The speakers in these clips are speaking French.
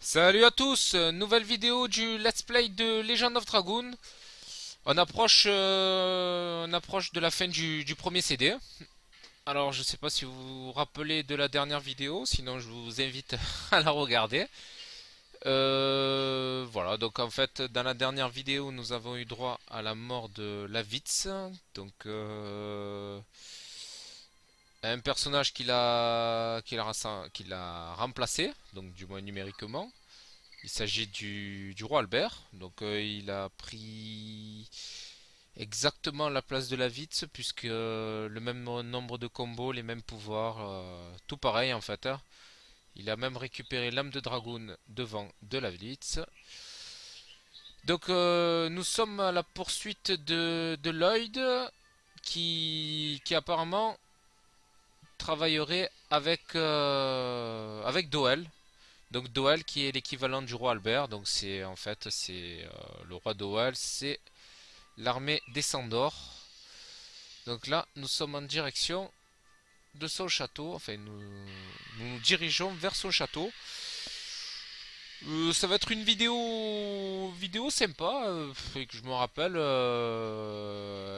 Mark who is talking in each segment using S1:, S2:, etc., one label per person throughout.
S1: Salut à tous, nouvelle vidéo du Let's Play de Legend of Dragoon. On approche de la fin du premier CD. Alors je sais pas si vous vous rappelez de la dernière vidéo, sinon je vous invite à la regarder. Voilà, donc en fait dans la dernière vidéo nous avons eu droit à la mort de Lavitz, donc un personnage qu'il a remplacé, donc du moins numériquement. Il s'agit du roi Albert. Donc il a pris exactement la place de la Vitz puisque le même nombre de combos, les mêmes pouvoirs, tout pareil en fait, hein. Il a même récupéré l'âme de dragoon devant de la Vitz. Donc nous sommes à la poursuite de Lloyd qui apparemment travaillerait avec Doel. Donc Doel qui est l'équivalent du roi Albert, donc c'est le roi Doel, c'est l'armée des Sandor. Donc là nous sommes en direction de son château, enfin nous dirigeons vers son château. Ça va être une vidéo sympa, que je me rappelle.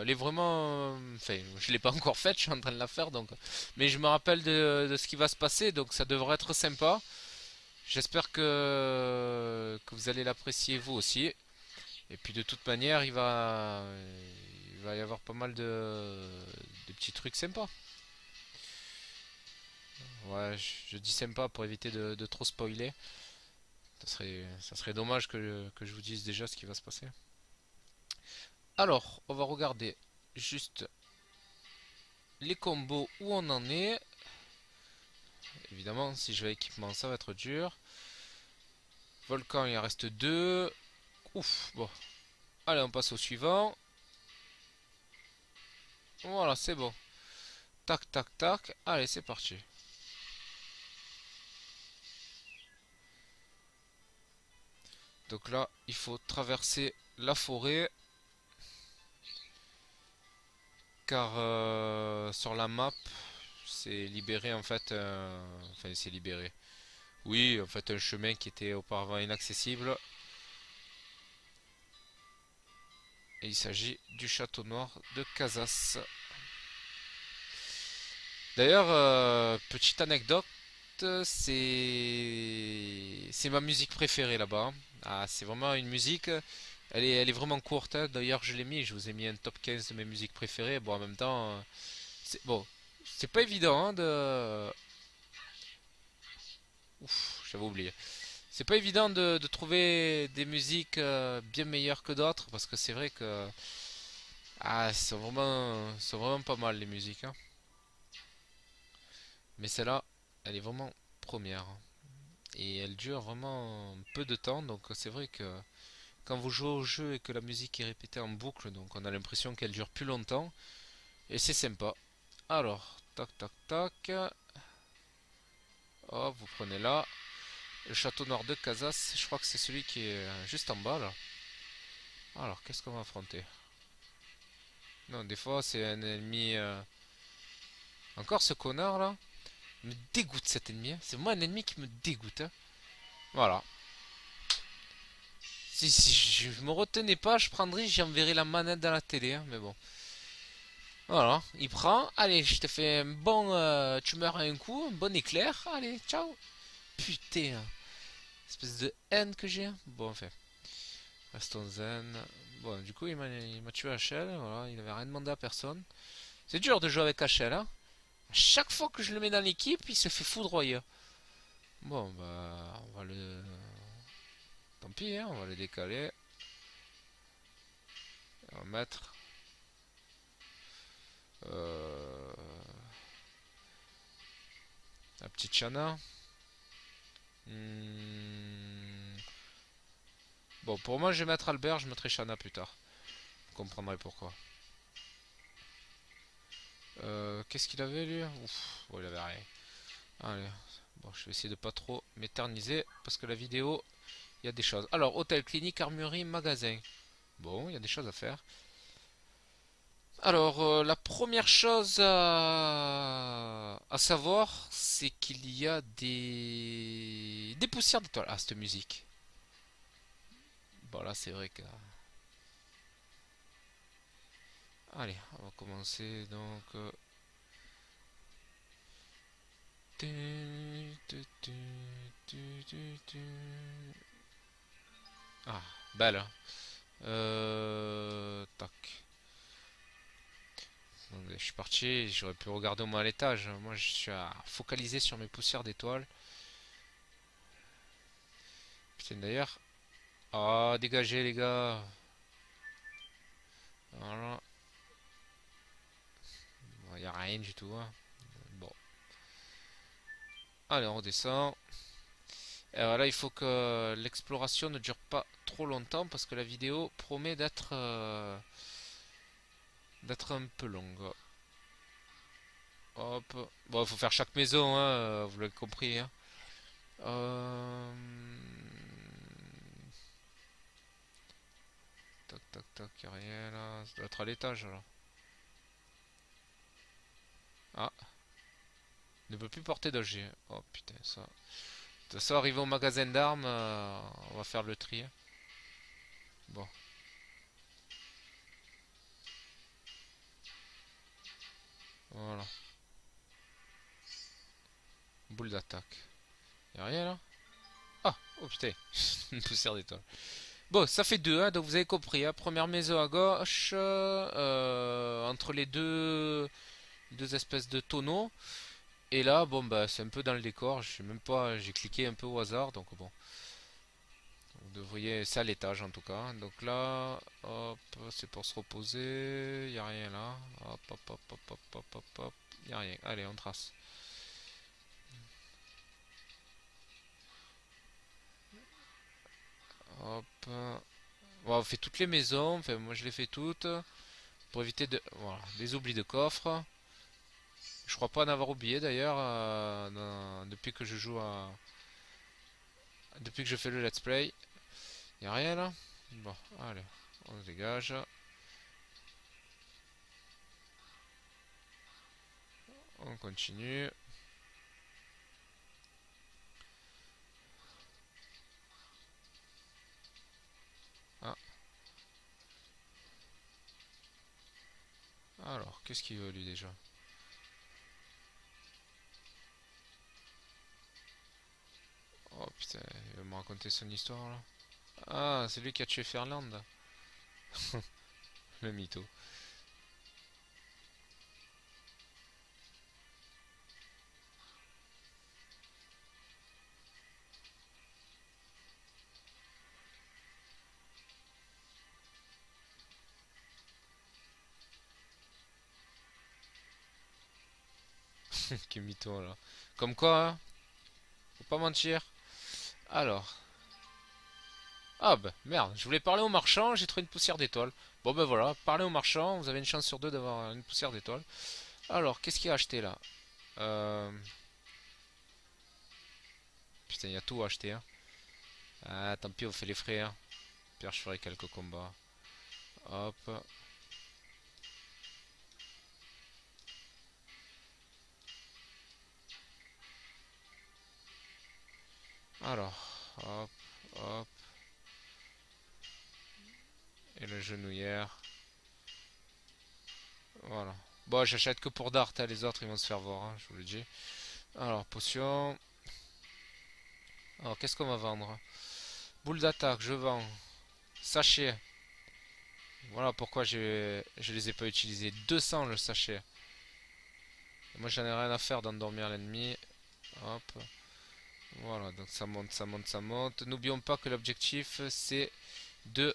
S1: Elle est vraiment, enfin je l'ai pas encore faite, je suis en train de la faire donc, mais je me rappelle de ce qui va se passer, donc ça devrait être sympa. J'espère que vous allez l'apprécier vous aussi. Et puis de toute manière, il va y avoir pas mal de petits trucs sympas. Ouais, je dis sympa pour éviter de trop spoiler. Ça serait dommage que je vous dise déjà ce qui va se passer. Alors, on va regarder juste les combos où on en est. Évidemment, si je vais équipement, ça va être dur. Volcan, il en reste deux. Ouf, bon. Allez, on passe au suivant. Voilà, c'est bon. Tac, tac, tac. Allez, c'est parti. Donc là, il faut traverser la forêt. Car sur la map, c'est libéré en fait. Enfin, c'est libéré. Oui, en fait, un chemin qui était auparavant inaccessible. Et il s'agit du château noir de Casas. D'ailleurs, petite anecdote, c'est ma musique préférée là-bas. Ah, c'est vraiment une musique. Elle est vraiment courte, hein. D'ailleurs, je l'ai mis. Je vous ai mis un top 15 de mes musiques préférées. Bon, en même temps, bon, c'est pas évident hein, de. Ouf, j'avais oublié. C'est pas évident de trouver des musiques bien meilleures que d'autres parce que c'est vrai que elles sont vraiment pas mal les musiques, hein. Mais celle-là, elle est vraiment première, hein. Et elle dure vraiment peu de temps, donc c'est vrai que quand vous jouez au jeu et que la musique est répétée en boucle, donc on a l'impression qu'elle dure plus longtemps et c'est sympa. Alors, tac tac tac. Oh, vous prenez là. Le château noir de Casas, je crois que c'est celui qui est juste en bas là. Alors, qu'est-ce qu'on va affronter? Non, des fois c'est un ennemi. Encore ce connard là. Il me dégoûte cet ennemi, hein. C'est moi un ennemi qui me dégoûte, hein. Voilà. Si je me retenais pas, je prendrais, j'enverrais la manette dans la télé, hein, mais bon. Voilà, il prend. Allez, je te fais un bon. Tu meurs à un coup, un bon éclair. Allez, ciao. Putain, espèce de haine que j'ai, hein. Bon, enfin, restons zen. Bon, du coup, il m'a tué HL. Voilà, il avait rien demandé à personne. C'est dur de jouer avec HL, hein. Chaque fois que je le mets dans l'équipe, il se fait foudroyer. Bon, bah, on va le. Tant pis, hein, on va le décaler. On va mettre. euh, la petite Chana. Hmm. Bon, pour moi, je vais mettre Albert, je mettrai Chana plus tard. Vous comprendrez pourquoi. Qu'est-ce qu'il avait lui? Ouf, bon, il avait rien. Allez, bon, je vais essayer de pas trop m'éterniser parce que la vidéo, il y a des choses. Alors, hôtel, clinique, armurerie, magasin. Bon, il y a des choses à faire. Alors, la première chose à savoir, c'est qu'il y a des poussières d'étoiles. Ah, cette musique. Bon, là, c'est vrai que... Allez, on va commencer. Donc... tu, tu. Ah, belle, hein. Tac. Donc, je suis parti, j'aurais pu regarder au moins à l'étage. Moi, je suis à focaliser sur mes poussières d'étoiles. Putain, d'ailleurs. Ah, dégagez, les gars. Voilà. Il n'y a rien du tout, hein. Bon. Allez, on redescend. Et voilà, il faut que l'exploration ne dure pas trop longtemps parce que la vidéo promet d'être un peu longue. Hop. Bon, il faut faire chaque maison, hein, vous l'avez compris, hein. Euh, Tac, tac, tac, y a rien là. Ça doit être à l'étage là. Ah, ne peut plus porter d'objet. Oh putain, ça. De toute façon, arrivé au magasin d'armes, on va faire le tri, hein. Bon, voilà. Boule d'attaque. Y a rien là? Ah, oh putain, une poussière d'étoile. Bon, ça fait deux, hein, donc vous avez compris, hein. Première maison à gauche, entre les deux espèces de tonneaux. Et là, bon, bah, c'est un peu dans le décor. Je sais même pas, j'ai cliqué un peu au hasard, donc bon. Vous devriez, c'est à l'étage en tout cas. Donc là, hop, c'est pour se reposer. Y a rien là. Hop, hop, hop, hop, hop, hop, hop, hop. Y a rien. Allez, on trace. Hop. Bon, on fait toutes les maisons. Enfin, moi je les fais toutes pour éviter voilà, les oublis de coffres. Je crois pas en avoir oublié d'ailleurs depuis que je joue depuis que je fais le let's play. Y a rien là. Bon, allez, on se dégage. On continue. Ah, alors, qu'est-ce qu'il veut lui déjà? Oh putain, il va me raconter son histoire là. Ah, c'est lui qui a tué Ferland. Le mytho. Quel mytho là. Comme quoi, hein, faut pas mentir. Alors. Ah bah merde, je voulais parler au marchand, j'ai trouvé une poussière d'étoile. Bon ben voilà, parlez au marchand, vous avez une chance sur deux d'avoir une poussière d'étoile. Alors, qu'est-ce qu'il a acheté là? euh... Putain, il y a tout à acheter, hein. Ah, tant pis, on fait les frais, hein. Pierre, je ferai quelques combats. Hop. Alors, hop, hop. Et le genouillère. Voilà. Bon, j'achète que pour Dart, hein, les autres ils vont se faire voir, hein, je vous le dis. Alors, potion. Alors, qu'est-ce qu'on va vendre? Boule d'attaque, je vends. Sachet. Voilà pourquoi je les ai pas utilisés. 200 le sachet. Et moi, j'en ai rien à faire d'endormir l'ennemi. Hop. Voilà, donc ça monte, ça monte, ça monte. N'oublions pas que l'objectif, c'est de,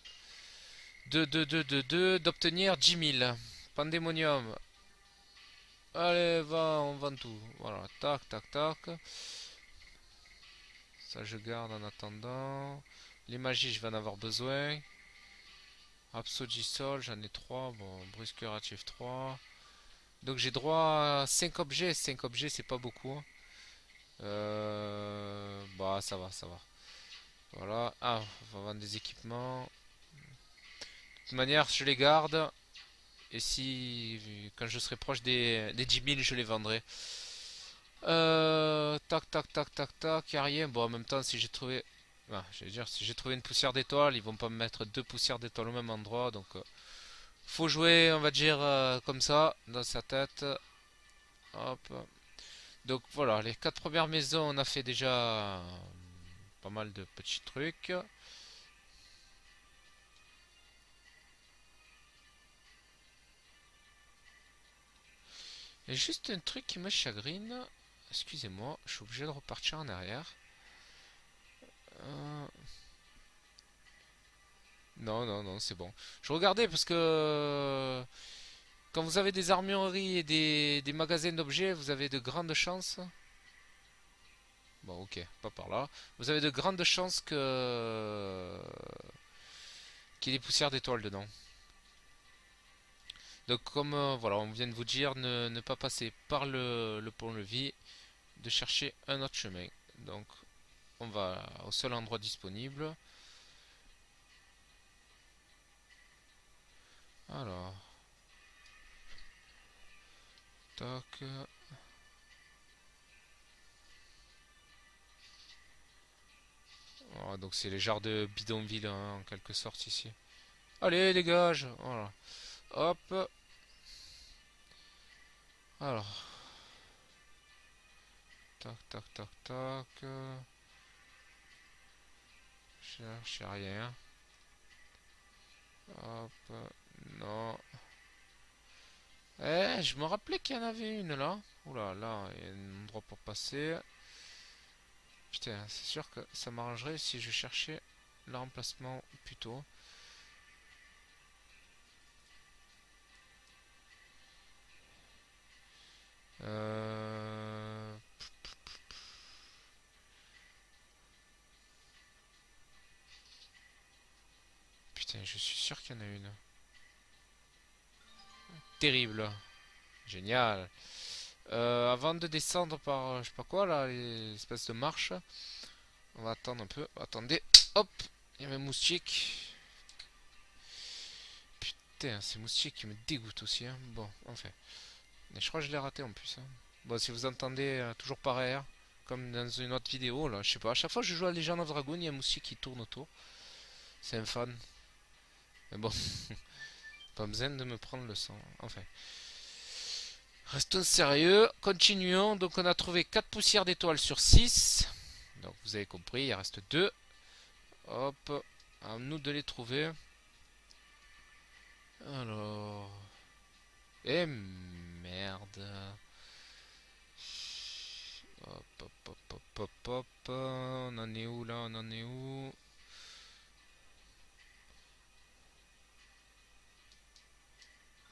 S1: d'obtenir 10 000. Pandémonium. Allez, va, on vend tout. Voilà, tac, tac, tac. Ça, je garde en attendant. Les magies, je vais en avoir besoin. Rhapsody-Sol, j'en ai 3. Bon, brusque curatif 3. Donc j'ai droit à 5 objets. 5 objets, c'est pas beaucoup, hein. Bah, ça va, ça va. Voilà. Ah, on va vendre des équipements. De toute manière, je les garde. Et si, quand je serai proche des 10 000, je les vendrai. Tac, tac, tac, tac, tac, y a rien. Bon, en même temps, si j'ai trouvé... Ah, j'allais dire, si j'ai trouvé une poussière d'étoile, ils vont pas me mettre deux poussières d'étoile au même endroit. Donc, faut jouer, on va dire, comme ça, dans sa tête. Hop. Donc voilà, les quatre premières maisons, on a fait déjà pas mal de petits trucs. Il y a juste un truc qui me chagrine. Excusez-moi, je suis obligé de repartir en arrière. Euh, Non, non, non, c'est bon. Je regardais parce que quand vous avez des armureries et des magasins d'objets, vous avez de grandes chances. Bon, ok, pas par là. Vous avez de grandes chances qu'il y ait des poussières d'étoiles dedans. Donc comme voilà, on vient de vous dire, ne pas passer par le pont-levis, de chercher un autre chemin. Donc on va au seul endroit disponible. Alors, tac. Oh, donc c'est les genres de bidonville hein, en quelque sorte ici. Allez, dégage. Voilà. Hop. Alors, tac, tac, tac, tac. Je cherche rien. Hop. Non. Eh, je me rappelais qu'il y en avait une là. Oula, là, il y a un endroit pour passer. Putain, c'est sûr que ça m'arrangerait si je cherchais le remplacement plus tôt. Euh... Putain, je suis sûr qu'il y en a une. Terrible. Génial. Avant de descendre par je sais pas quoi là, l'espèce de marche, on va attendre un peu. Attendez. Hop. Il y avait un moustique. Putain, ces moustiques qui me dégoûtent aussi. Hein. Bon, enfin. Et je crois que je l'ai raté en plus. Hein. Bon, si vous entendez toujours pareil, hein, comme dans une autre vidéo, là, je sais pas. À chaque fois que je joue à Legend of Dragoon, il y a un moustique qui tourne autour. C'est un fan. Mais bon, pas besoin de me prendre le sang. Enfin. Restons sérieux. Continuons. Donc, on a trouvé 4 poussières d'étoiles sur 6. Donc, vous avez compris, il en reste 2. Hop. À nous de les trouver. Alors. Eh merde. Hop, hop, hop, hop, hop, hop. On en est où là? On en est où?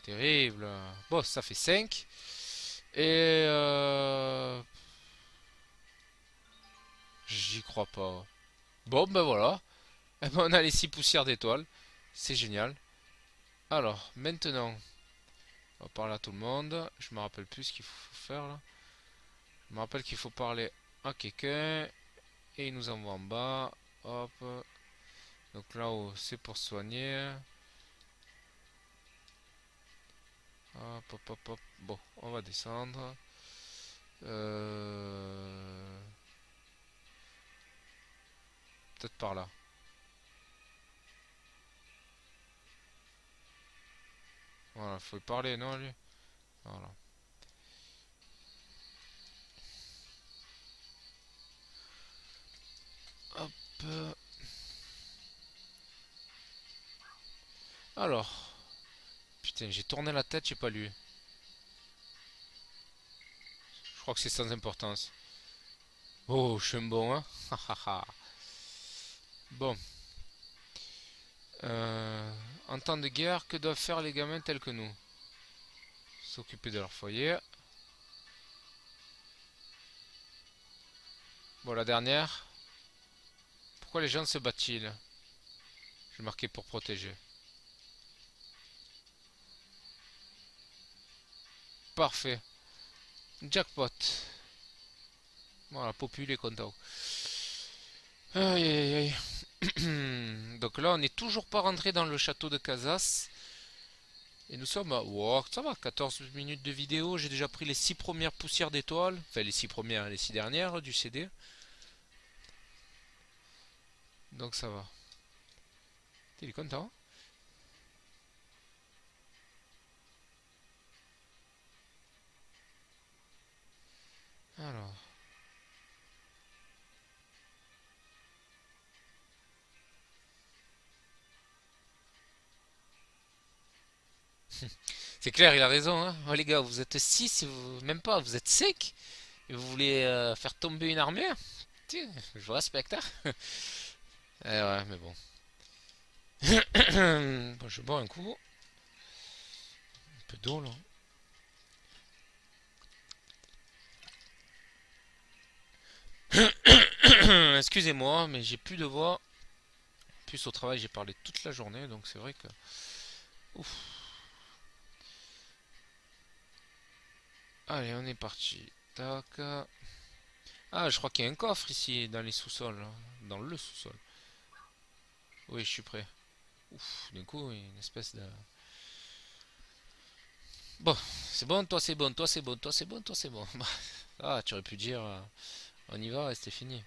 S1: Terrible. Bon, ça fait 5. Et j'y crois pas. Bon, ben voilà. Eh ben, on a les 6 poussières d'étoiles. C'est génial. Alors, maintenant, on va parler à tout le monde. Je me rappelle plus ce qu'il faut faire là. Je me rappelle qu'il faut parler à quelqu'un. Et il nous envoie en bas. Hop. Donc là-haut, c'est pour soigner. Hop, hop, hop, hop. Bon, on va descendre. Euh... Peut-être par là. Voilà, faut y parler, non, lui? Voilà. Hop. Alors. Putain, j'ai tourné la tête, j'ai pas lu. Je crois que c'est sans importance. Oh, je suis un bon, hein? Bon. En temps de guerre, que doivent faire les gamins tels que nous? S'occuper de leur foyer. Bon, la dernière. Pourquoi les gens se battent-ils? J'ai marqué pour protéger. Parfait. Jackpot. Voilà, Popule est content. Aïe aïe aïe. Donc là, on n'est toujours pas rentré dans le château de Casas. Et nous sommes à... Wow, ça va, 14 minutes de vidéo. J'ai déjà pris les 6 premières poussières d'étoiles. Enfin, les 6 premières, les 6 dernières du CD. Donc ça va. T'es content? Alors. C'est clair, il a raison, hein. Oh, les gars, vous êtes 6, même pas, vous êtes sec. Et vous voulez faire tomber une armée? Tiens, je vous respecte, hein. Eh ouais, mais bon. Bon, je bois un coup. Un peu d'eau, là. Excusez-moi, mais j'ai plus de voix. En plus, au travail, j'ai parlé toute la journée, donc c'est vrai que... Ouf. Allez, on est parti. Tac. Ah, je crois qu'il y a un coffre ici, dans les sous-sols, là. Dans le sous-sol. Oui, je suis prêt. Ouf, du coup, une espèce de... Bon, c'est bon, toi c'est bon, toi c'est bon, toi c'est bon, toi c'est bon. Ah, tu aurais pu dire, on y va et c'était fini.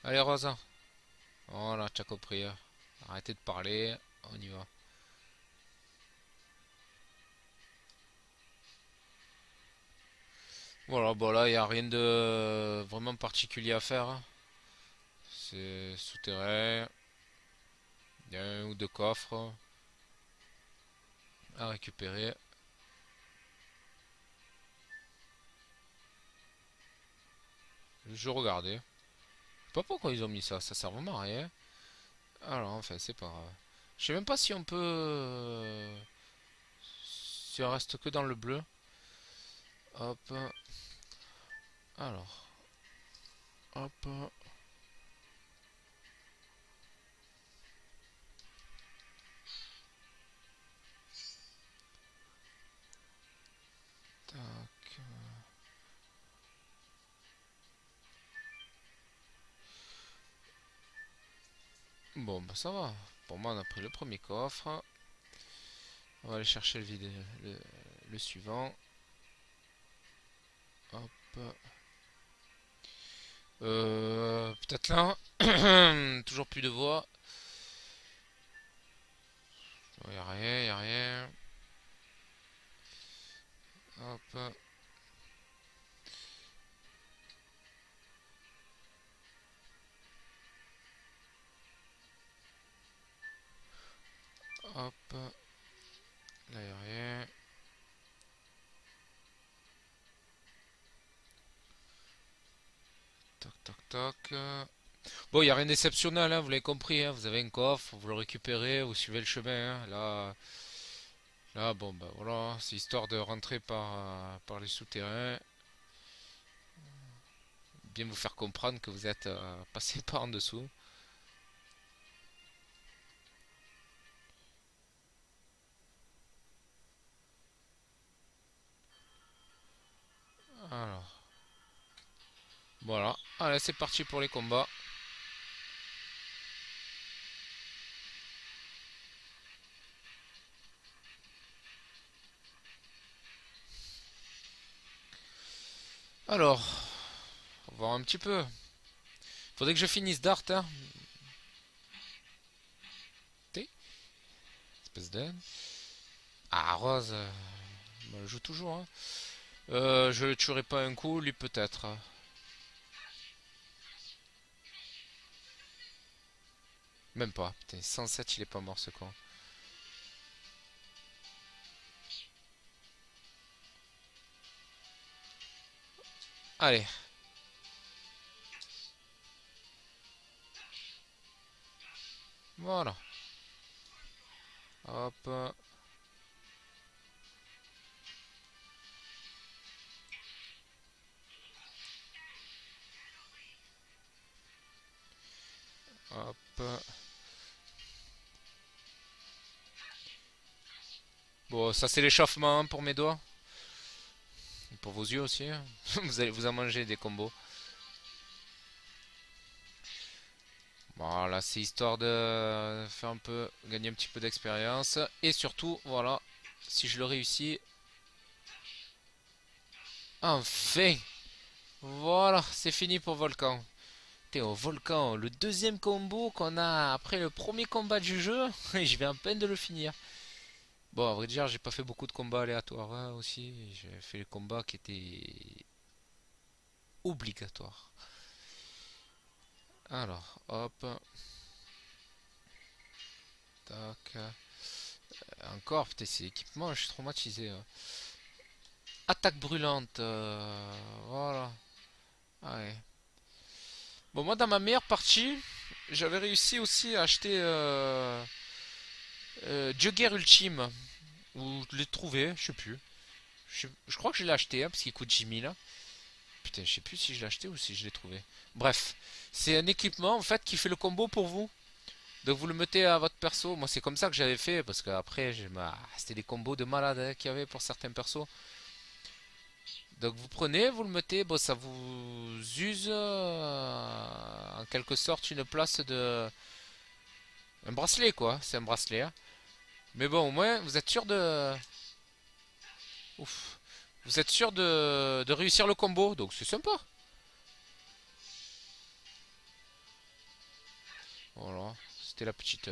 S1: Allez, Rosa. Voilà, t'as compris, hein. Arrêtez de parler, on y va. Voilà, bon là, il n'y a rien de vraiment particulier à faire, hein. C'est souterrain, il y a un ou deux coffres à récupérer. Je regardais. Je sais pas pourquoi ils ont mis ça, ça sert vraiment à rien. Alors, enfin, c'est pas grave. Je sais même pas si on peut... si on reste que dans le bleu. Hop. Alors. Hop. Tac. Bon, bah ça va. Pour moi, on a pris le premier coffre. On va aller chercher le suivant. Hop. Peut-être là. Toujours plus de voix. Y a rien, y a rien. Hop. Hop. Là, y a rien. Toc, toc, toc. Bon, il n'y a rien d'exceptionnel, hein, vous l'avez compris, hein, vous avez un coffre, vous le récupérez, vous suivez le chemin, hein. Là, bon, bah voilà, c'est histoire de rentrer par les souterrains, bien vous faire comprendre que vous êtes passé par en dessous. Alors, voilà, allez, c'est parti pour les combats. Alors, on va voir un petit peu. Faudrait que je finisse Dart, hein. T, espèce de... Ah, Rose, bah, elle joue toujours, hein. Je le tuerai pas un coup, lui peut-être. Même pas, putain, 107, il est pas mort ce con. Allez, voilà. Hop, hop. Bon, ça c'est l'échauffement, hein, pour mes doigts. pour vos yeux aussi, hein. Vous allez vous en manger des combos. Voilà, c'est histoire de faire un peu, gagner un petit peu d'expérience. Et surtout, voilà, si je le réussis, enfin, voilà, c'est fini pour Volcan. T'es au Volcan, le deuxième combo qu'on a après le premier combat du jeu, et je vais à peine de le finir. Bon, à vrai dire, j'ai pas fait beaucoup de combats aléatoires hein, aussi. J'ai fait les combats qui étaient obligatoires. Alors, hop, tac. Encore, putain, c'est équipement, je suis traumatisé, hein. Attaque brûlante, voilà. Ouais. Bon, moi, dans ma meilleure partie, j'avais réussi aussi à acheter Jugger Ultime. Ou je l'ai trouvé, je sais plus. Je crois que je l'ai acheté, hein, parce qu'il coûte 10 000. Putain, je sais plus si je l'ai acheté ou si je l'ai trouvé. Bref, c'est un équipement en fait qui fait le combo pour vous. Donc vous le mettez à votre perso. Moi, c'est comme ça que j'avais fait parce qu'après, c'était des combos de malade hein, qu'il y avait pour certains persos. Donc vous prenez, vous le mettez, bon, ça vous use en quelque sorte une place de un bracelet quoi. C'est un bracelet, hein. Mais bon, au moins vous êtes sûr de, ouf, vous êtes sûr de réussir le combo. Donc c'est sympa. Voilà, c'était la petite.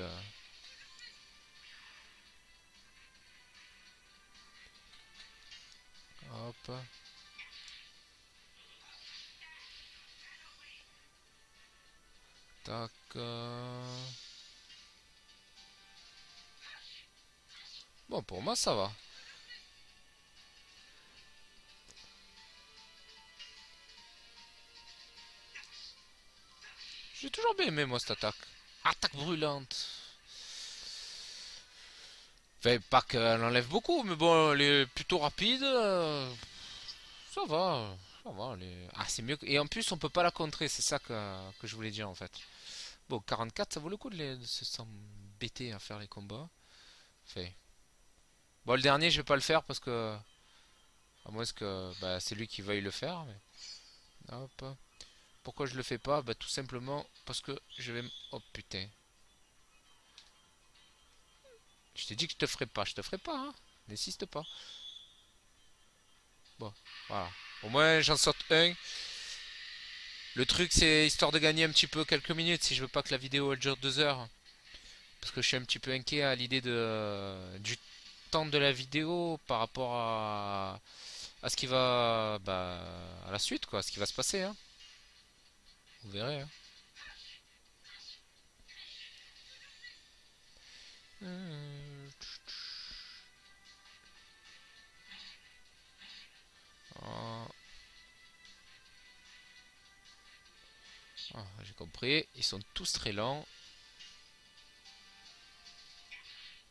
S1: Hop. Tac. Bon, pour moi, ça va. J'ai toujours bien aimé, moi, cette attaque. Attaque brûlante. Enfin, pas qu'elle enlève beaucoup, mais bon, elle est plutôt rapide. Ça va. Ça va. Ah, c'est mieux. Et en plus, on peut pas la contrer. C'est ça que je voulais dire, en fait. Bon, 44, ça vaut le coup de se s'embêter à faire les combats. Enfin. Bon, le dernier, je vais pas le faire parce que. À moins que bah, c'est lui qui veuille le faire. Mais... Hop. Pourquoi je le fais pas? Bah, tout simplement parce que je vais. Oh putain. Je t'ai dit que je te ferai pas. Je te ferai pas, hein. N'insiste pas. Bon, voilà. Au moins, j'en sorte un. Le truc, c'est histoire de gagner un petit peu quelques minutes si je veux pas que la vidéo elle dure 2 heures. Parce que je suis un petit peu inquiet à l'idée du temps de la vidéo par rapport à ce qui va. Bah, à la suite, quoi. Ce qui va se passer, hein. Vous verrez, hein. Ah, ah, j'ai compris. Ils sont tous très lents.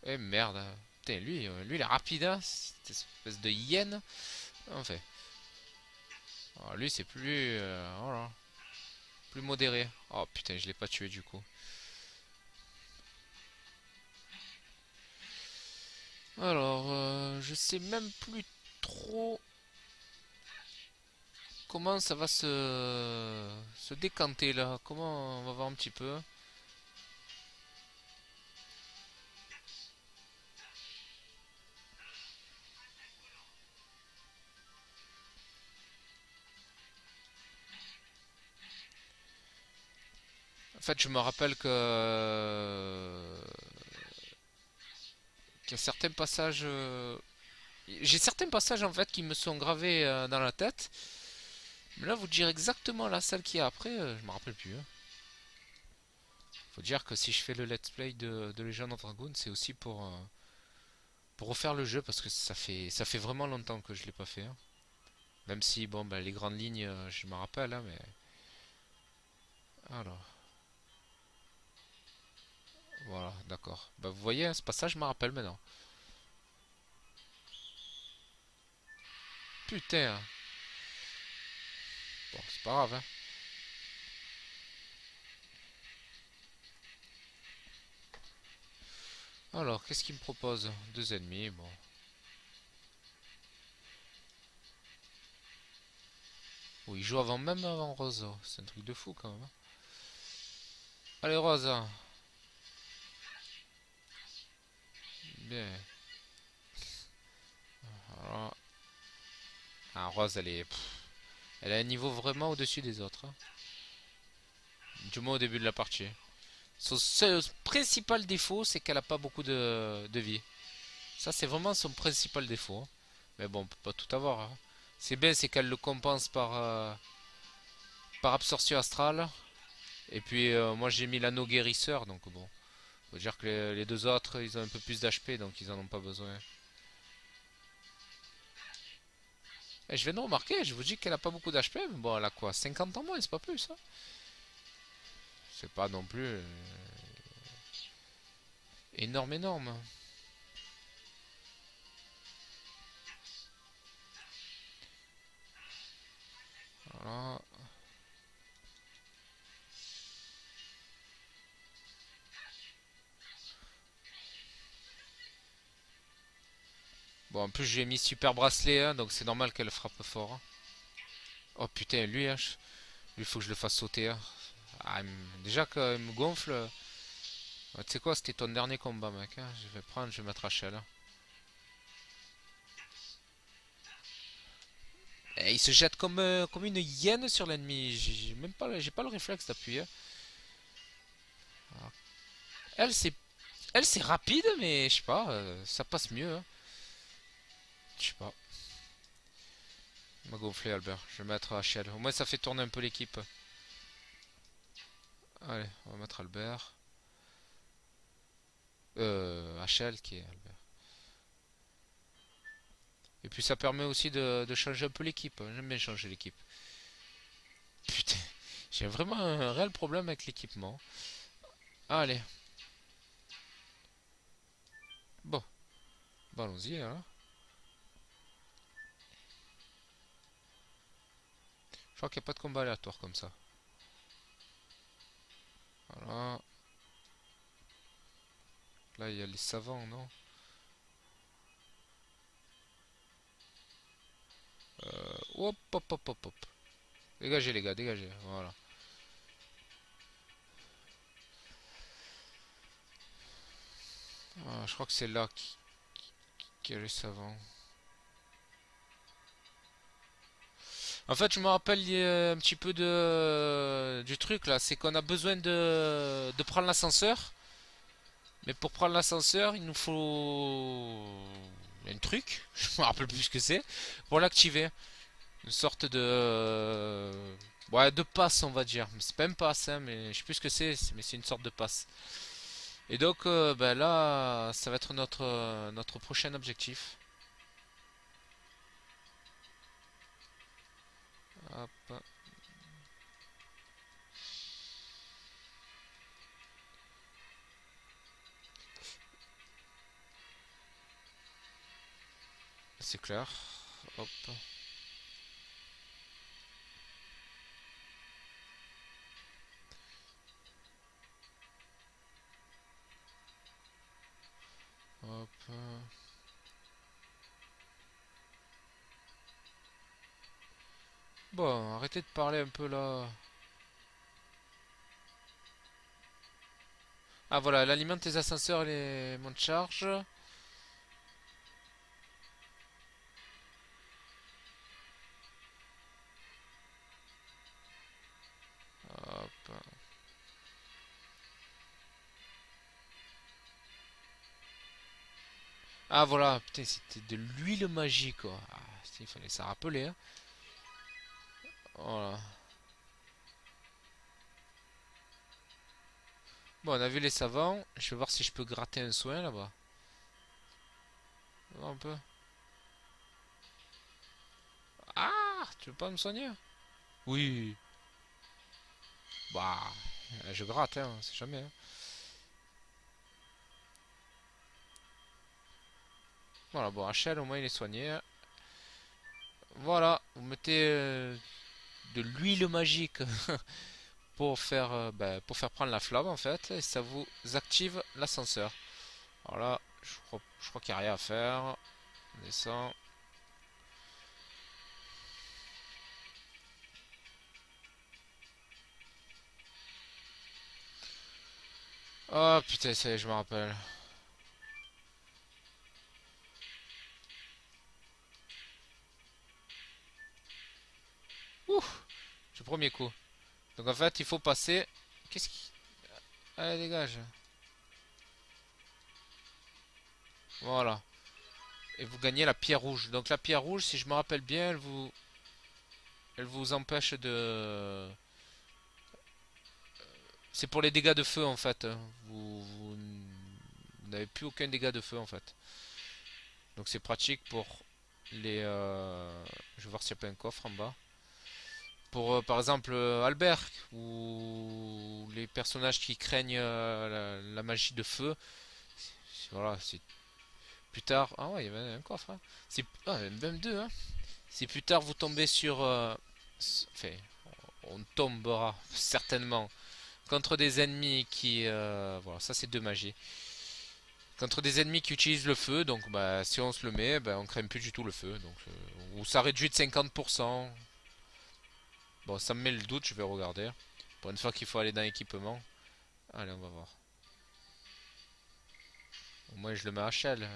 S1: Eh merde. Putain, lui il est rapide, hein, cette espèce de hyène. Enfin. Alors, lui c'est plus. Voilà. Plus modéré. Oh putain, je l'ai pas tué du coup. Alors, je sais même plus trop comment ça va se décanter là. Comment on va voir un petit peu. En fait, je me rappelle qu'il y a certains passages. J'ai certains passages en fait qui me sont gravés dans la tête. Mais là, vous dire exactement la salle qu'il y a après, je me rappelle plus, hein. Faut dire que si je fais le let's play de Legend of Dragoon, c'est aussi pour refaire le jeu parce que ça fait vraiment longtemps que je l'ai pas fait, hein. Même si bon bah, les grandes lignes je me rappelle hein, mais alors voilà d'accord. Bah vous voyez hein, ce passage je me rappelle maintenant. Putain hein. Bon c'est pas grave hein. Alors qu'est-ce qu'il me propose? Deux ennemis bon. Oh, il joue avant même avant Rose. C'est un truc de fou quand même, hein. Allez, Rose. Bien. Alors, ah, Rose, elle a un niveau vraiment au-dessus des autres, hein. Du moins au début de la partie. Son seul principal défaut, c'est qu'elle a pas beaucoup de vie. Ça, c'est vraiment son principal défaut, hein. Mais bon, on peut pas tout avoir, hein. C'est bien, c'est qu'elle le compense par absorption astrale. Et puis, moi, j'ai mis l'anneau guérisseur, donc bon. Faut dire que les deux autres, ils ont un peu plus d'HP, donc ils en ont pas besoin. Et je viens de remarquer, je vous dis qu'elle a pas beaucoup d'HP, mais bon, elle a quoi? 50 ans moins, c'est pas plus, hein. C'est pas non plus énorme, énorme. Voilà. Bon, en plus, j'ai mis super bracelet, hein, donc c'est normal qu'elle frappe fort, hein. Oh putain, lui, hein, lui, faut que je le fasse sauter, hein. Ah, déjà qu'il me gonfle. Ouais, tu sais quoi, c'était ton dernier combat, mec, hein. Je vais prendre, je vais mettre HL, hein. Et il se jette comme une hyène sur l'ennemi. J'ai même pas, j'ai pas le réflexe d'appuyer. Alors, Elle, c'est, elle, c'est rapide, mais je sais pas, ça passe mieux, hein. Je sais pas. Il m'a gonflé, Albert. Je vais mettre HL. Au moins, ça fait tourner un peu l'équipe. Allez, on va mettre Albert. HL qui est Albert. Et puis ça permet aussi de changer un peu l'équipe, hein. J'aime bien changer l'équipe. Putain, j'ai vraiment un réel problème avec l'équipement. Allez, bon, bah allons-y, hein. Je crois qu'il n'y a pas de combat aléatoire comme ça. Voilà. Là, il y a les savants, non? Hop, hop, hop, hop, hop. Dégagez, les gars, dégagez. Voilà. Ah, je crois que c'est là qui a les savants. En fait, je me rappelle un petit peu du truc là. C'est qu'on a besoin de prendre l'ascenseur. Mais pour prendre l'ascenseur, il nous faut un truc. Je me rappelle plus ce que c'est. Pour l'activer. Une sorte de. Ouais, de passe, on va dire. C'est pas un passe, hein, mais je sais plus ce que c'est. Mais c'est une sorte de passe. Et donc, ben là, ça va être notre prochain objectif. Hop. C'est clair. Hop. Hop. Bon, arrêtez de parler un peu là. Ah voilà, elle alimente les ascenseurs et les monts de charge. Hop. Ah voilà, putain, c'était de l'huile magique quoi. Ah, il fallait ça rappeler, hein. Voilà. Bon, on a vu les savants. Je vais voir si je peux gratter un soin là-bas. Un peu. Ah, tu veux pas me soigner? Oui. Bah, je gratte, hein, c'est jamais, hein. Voilà, bon, HL au moins il est soigné. Voilà, vous mettez de l'huile magique pour faire prendre la flamme en fait, et ça vous active l'ascenseur. Voilà, je crois qu'il n'y a rien à faire. On descend. Oh putain, ça y est, je me rappelle. Ouh, du premier coup. Donc en fait, il faut passer. Qu'est-ce qui. Allez, dégage. Voilà. Et vous gagnez la pierre rouge. Donc la pierre rouge, si je me rappelle bien, elle vous empêche de. C'est pour les dégâts de feu en fait. Vous n'avez plus aucun dégât de feu en fait. Donc c'est pratique pour les. Je vais voir s'il n'y a pas un coffre en bas. Pour par exemple Albert ou les personnages qui craignent la magie de feu. Voilà, c'est plus tard. Ah ouais, il y avait un coffre, hein. C'est même deux, hein. Si plus tard vous tombez sur. Enfin, on tombera certainement contre des ennemis qui. Voilà, ça c'est deux magies. Contre des ennemis qui utilisent le feu, donc bah, si on se le met, bah, on craint plus du tout le feu. Donc, ou ça réduit de 50%. Bon, ça me met le doute, je vais regarder. Pour une fois qu'il faut aller dans l'équipement. Allez, on va voir. Au moins, je le mets à Shell.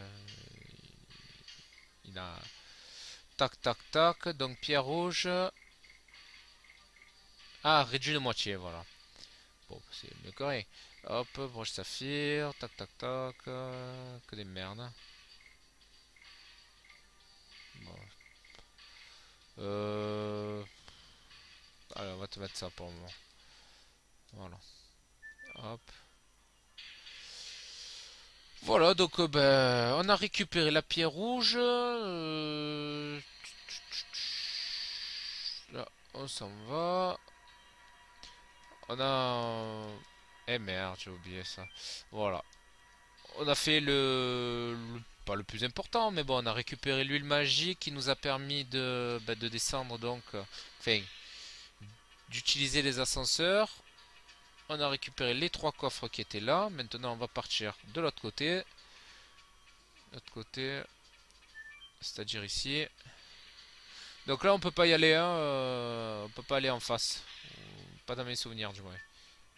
S1: Il a. Tac, tac, tac. Donc, pierre rouge. Ah, réduit de moitié, voilà. Bon, c'est mieux que rien. Hop, broche saphir. Tac, tac, tac. Que des merdes. Bon. Euh... Allez, on va te mettre ça pour le moment. Voilà. Hop. Voilà, donc ben, on a récupéré la pierre rouge. Là, on s'en va. On a. Eh merde, j'ai oublié ça. Voilà. On a fait pas le plus important, mais bon, on a récupéré l'huile magique qui nous a permis de descendre donc. Enfin, d'utiliser les ascenseurs. On a récupéré les trois coffres qui étaient là. Maintenant, on va partir de l'autre côté. L'autre côté, c'est-à-dire ici. Donc là, on peut pas y aller, hein, on peut pas aller en face. Pas dans mes souvenirs, du moins.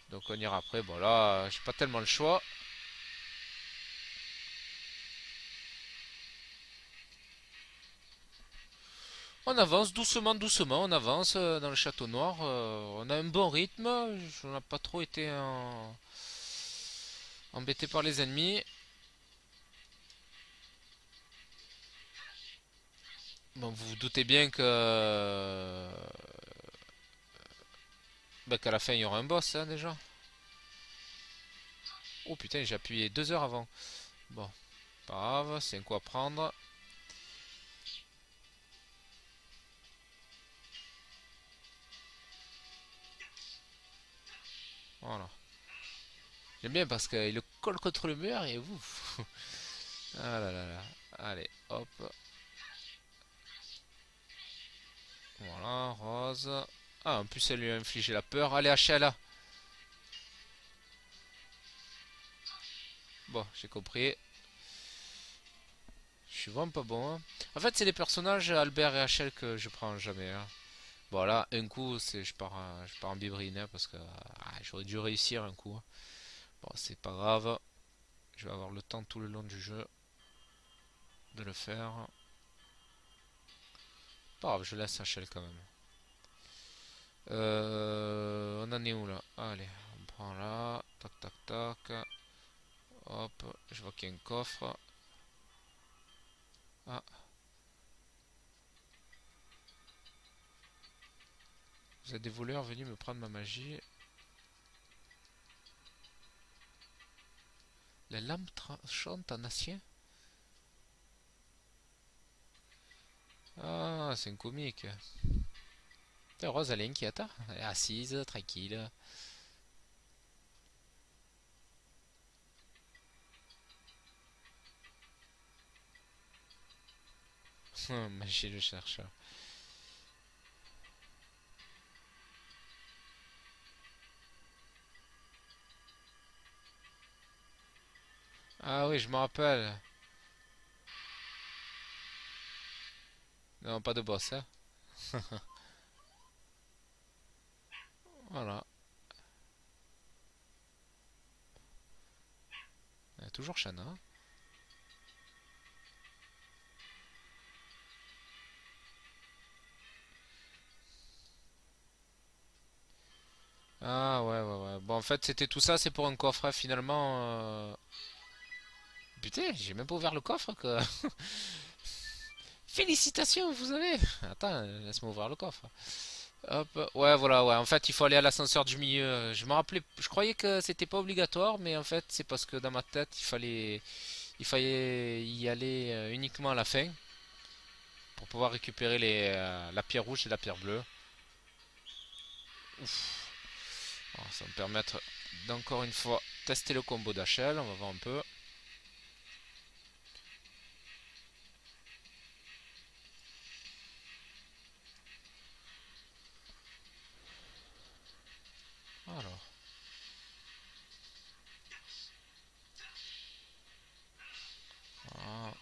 S1: Donc on ira après. Bon, là, j'ai pas tellement le choix. On avance doucement, doucement. On avance dans le château noir. On a un bon rythme. On n'a pas trop été embêté par les ennemis. Bon, vous vous doutez bien que bah, qu'à la fin, il y aura un boss, hein, déjà. Oh putain, j'ai appuyé 2 heures avant. Bon, pas grave, c'est un coup à prendre. Voilà. J'aime bien parce qu'il le colle contre le mur et ouf. Ah là là là. Allez, hop. Voilà, rose. Ah, en plus, elle lui a infligé la peur. Allez, HLA. Bon, j'ai compris. Je suis vraiment pas bon, hein. En fait, c'est les personnages Albert et HL que je prends jamais, hein. Bon, là, un coup, je pars en bibrine, hein, parce que j'aurais dû réussir un coup, hein. Bon, c'est pas grave. Je vais avoir le temps tout le long du jeu de le faire. Pas grave, je laisse HL quand même. On en est où là? Allez, on prend là. Tac, tac, tac. Hop, je vois qu'il y a un coffre. Ah, vous êtes des voleurs venus me prendre ma magie. La lame tranchante en acier? Ah, c'est un comique. Putain, Rose, elle est inquiète, hein. Elle est assise, tranquille. Magie le chercheur. Ah oui, je me rappelle. Non, pas de boss, hein. Voilà. Toujours Shanna. Ah ouais, ouais, ouais. Bon, en fait, c'était tout ça, c'est pour un coffre, hein, finalement. Putain, j'ai même pas ouvert le coffre, quoi. Félicitations, vous avez. Attends, laisse-moi ouvrir le coffre. Hop, ouais, voilà, ouais. En fait, il faut aller à l'ascenseur du milieu. Je me rappelais, je croyais que c'était pas obligatoire, mais en fait, c'est parce que dans ma tête, il fallait y aller uniquement à la fin pour pouvoir récupérer la pierre rouge et la pierre bleue. Ouf. Alors, ça va me permettre d'encore une fois tester le combo d'HL. On va voir un peu. Alors, ah,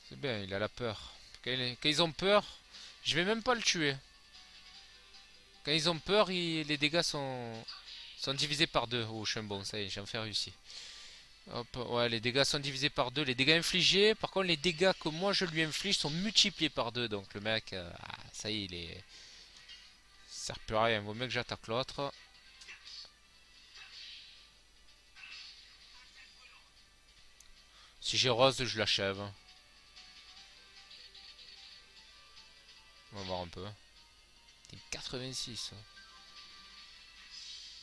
S1: c'est bien, il a la peur. Quand ils ont peur, je vais même pas le tuer. Quand ils ont peur, les dégâts sont divisés par deux. Oh, je suis un bon, ça y est, j'ai enfin réussi. Hop, ouais, les dégâts sont divisés par deux. Les dégâts infligés, par contre, les dégâts que moi je lui inflige sont multipliés par deux. Donc le mec, ça y est, ça sert plus à rien. Vaut mieux que j'attaque l'autre. Si j'ai rose, je l'achève. On va voir un peu. 86.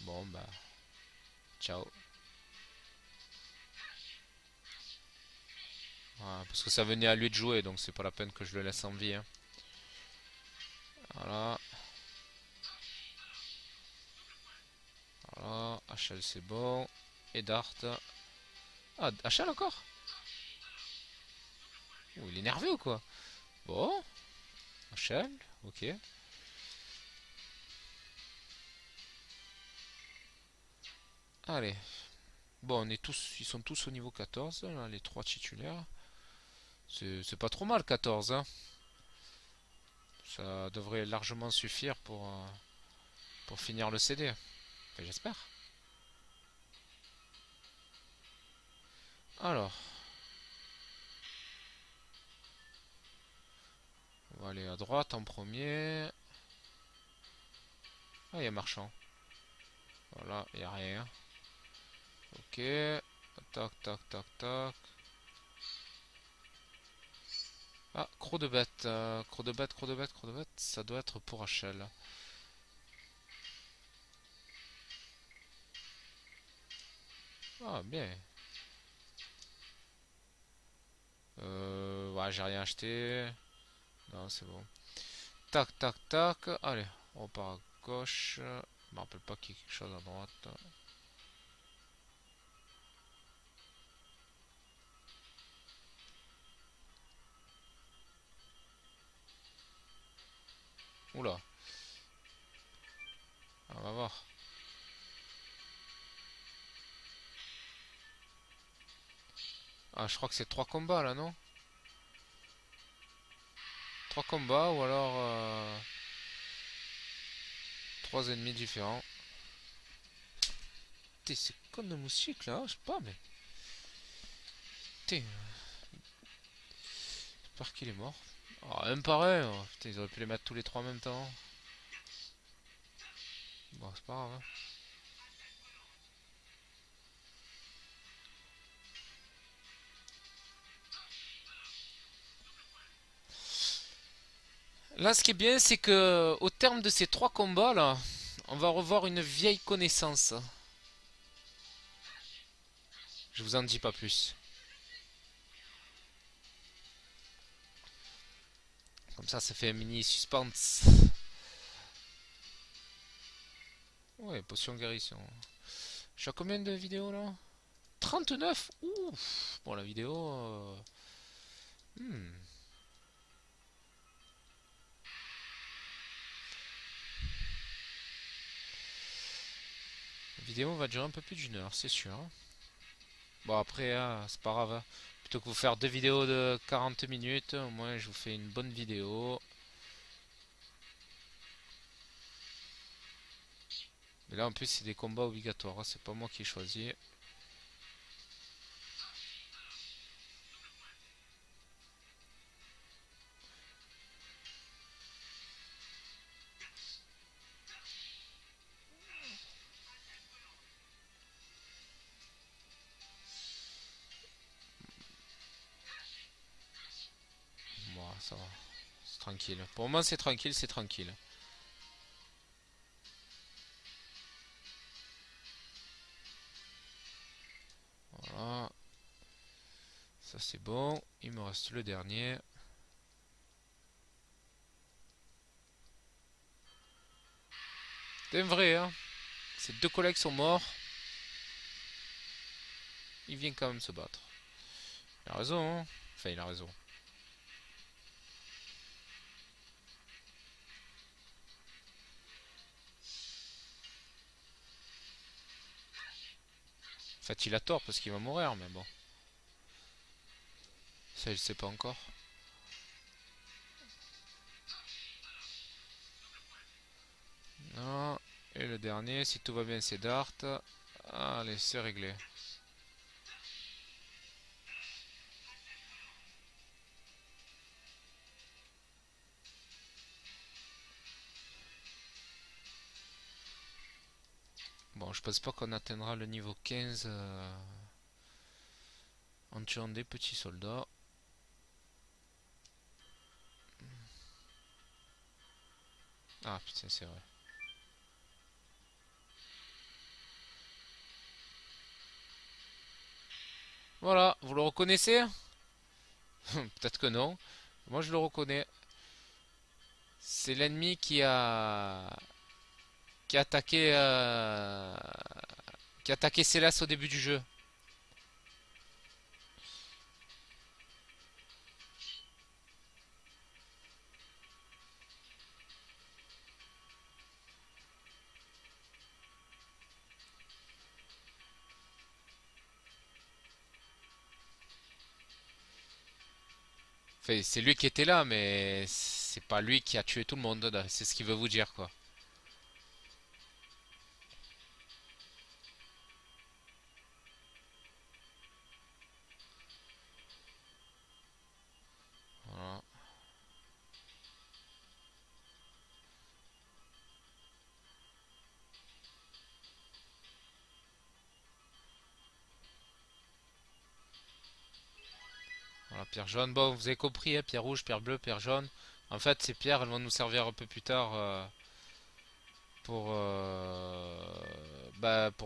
S1: Bon, bah, ciao. Voilà, parce que ça venait à lui de jouer, donc c'est pas la peine que je le laisse en vie, hein. Voilà, voilà. HL c'est bon. Et Dart. Ah, HL encore? Oh, il est nerveux ou quoi? Bon, HL, ok. Allez. Bon, ils sont tous au niveau 14, là, les trois titulaires. C'est pas trop mal 14, hein. Ça devrait largement suffire pour finir le CD. Enfin, j'espère. Alors, on va aller à droite en premier. Ah, il y a marchand. Voilà, il n'y a rien. Ok. Tac, tac, tac, tac. Ah, croc de bête. Croc de bête, croc de bête, croc de bête. Ça doit être pour HL. Ah, bien. Ouais, j'ai rien acheté. Non, c'est bon. Tac, tac, tac. Allez, on part à gauche. Je me rappelle pas qu'il y a quelque chose à droite. Oula, on va voir. Ah, je crois que c'est trois combats là, non? Trois combats ou alors trois ennemis différents. T'es c'est con de musique là, je sais pas, mais. T'es, j'espère qu'il est mort. Ah, même pareil, oh, putain, ils auraient pu les mettre tous les trois en même temps. Bon, c'est pas grave, hein. Là, ce qui est bien, c'est que au terme de ces trois combats là, on va revoir une vieille connaissance. Je vous en dis pas plus. Comme ça fait un mini suspense. Ouais, potion guérison. Je suis à combien de vidéos là? 39. Ouf. Bon, la vidéo. Hmm. La vidéo va durer un peu plus d'une heure, c'est sûr. Bon, après, hein, c'est pas grave, hein. Plutôt que vous faire deux vidéos de 40 minutes, au moins je vous fais une bonne vidéo. Mais là, en plus, c'est des combats obligatoires, hein. C'est pas moi qui ai choisi. Bon, ça va. C'est tranquille. Pour moi, c'est tranquille, c'est tranquille. Voilà. Ça, c'est bon. Il me reste le dernier. C'est vrai, hein. Ces deux collègues sont morts. Il vient quand même se battre. Il a raison, hein. Enfin, il a raison. En fait, il a tort parce qu'il va mourir, mais bon. Ça, il sait pas encore. Non. Et le dernier, si tout va bien, c'est Dart. Allez, c'est réglé. Bon, je pense pas qu'on atteindra le niveau 15 en tuant des petits soldats. Ah putain, c'est vrai. Voilà, vous le reconnaissez? Peut-être que non. Moi, je le reconnais. C'est l'ennemi qui a attaqué Céleste au début du jeu. Enfin, c'est lui qui était là, mais c'est pas lui qui a tué tout le monde. C'est ce qu'il veut vous dire, quoi. Voilà. Voilà, pierre jaune. Bon, vous avez compris, hein, pierre rouge, pierre bleue, pierre jaune. En fait, ces pierres, elles vont nous servir un peu plus tard pour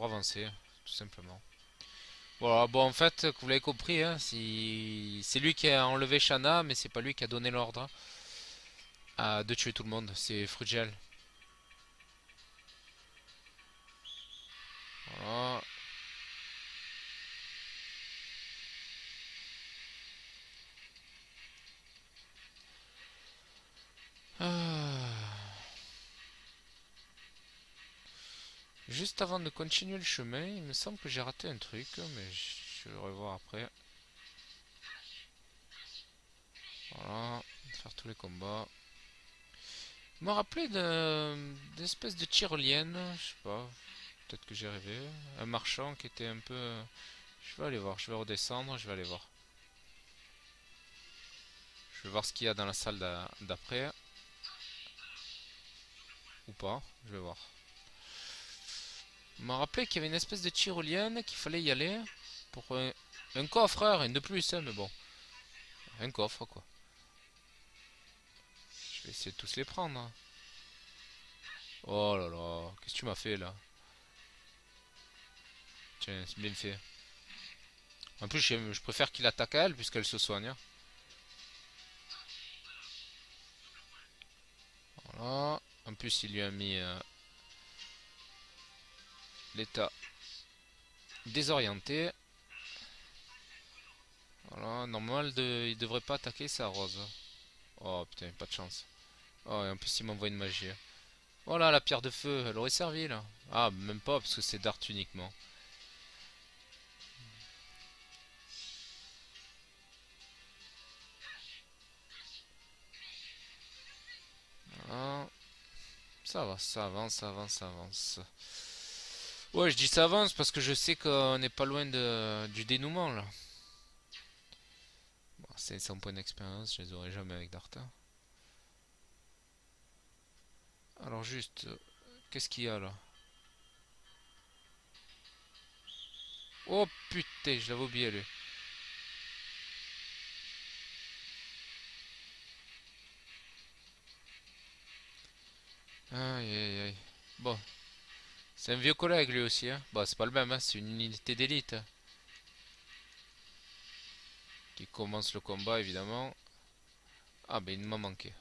S1: avancer, tout simplement. Voilà, bon, en fait, vous l'avez compris, hein, c'est lui qui a enlevé Shanna, mais c'est pas lui qui a donné l'ordre de tuer tout le monde. C'est Frugel. Voilà. Ah. Juste avant de continuer le chemin, il me semble que j'ai raté un truc, mais je vais le revoir après. Voilà, faire tous les combats. Je me rappelais d'une espèce de tyrolienne, je sais pas, peut-être que j'ai rêvé. Un marchand qui était un peu. Je vais aller voir, je vais redescendre, je vais aller voir. Je vais voir ce qu'il y a dans la salle d'après. Ou pas, je vais voir. Je me rappelais qu'il y avait une espèce de tyrolienne qu'il fallait y aller pour un coffre, rien de plus, hein, mais bon. Un coffre, quoi. Je vais essayer de tous les prendre, hein. Oh là là, qu'est-ce que tu m'as fait là? Tiens, c'est bien fait. En plus, je préfère qu'il attaque à elle puisqu'elle se soigne, hein. Voilà. En plus, il lui a mis l'état désorienté. Voilà, normal, il devrait pas attaquer sa rose. Oh putain, pas de chance. Oh, et en plus, il m'envoie une magie. Voilà, la pierre de feu, elle aurait servi là. Ah, même pas, parce que c'est Dart uniquement. Ça va, ça avance, ça avance, ça avance. Ouais, je dis ça avance parce que je sais qu'on n'est pas loin du dénouement là. Bon, 500 points d'expérience, je les aurai jamais avec Darta. Alors juste, qu'est-ce qu'il y a là? Oh putain, je l'avais oublié lui. Aïe aïe aïe. Bon, c'est un vieux collègue lui aussi, hein. Bon, c'est pas le même, hein, c'est une unité d'élite qui commence le combat évidemment. Ah, ben il m'a manqué.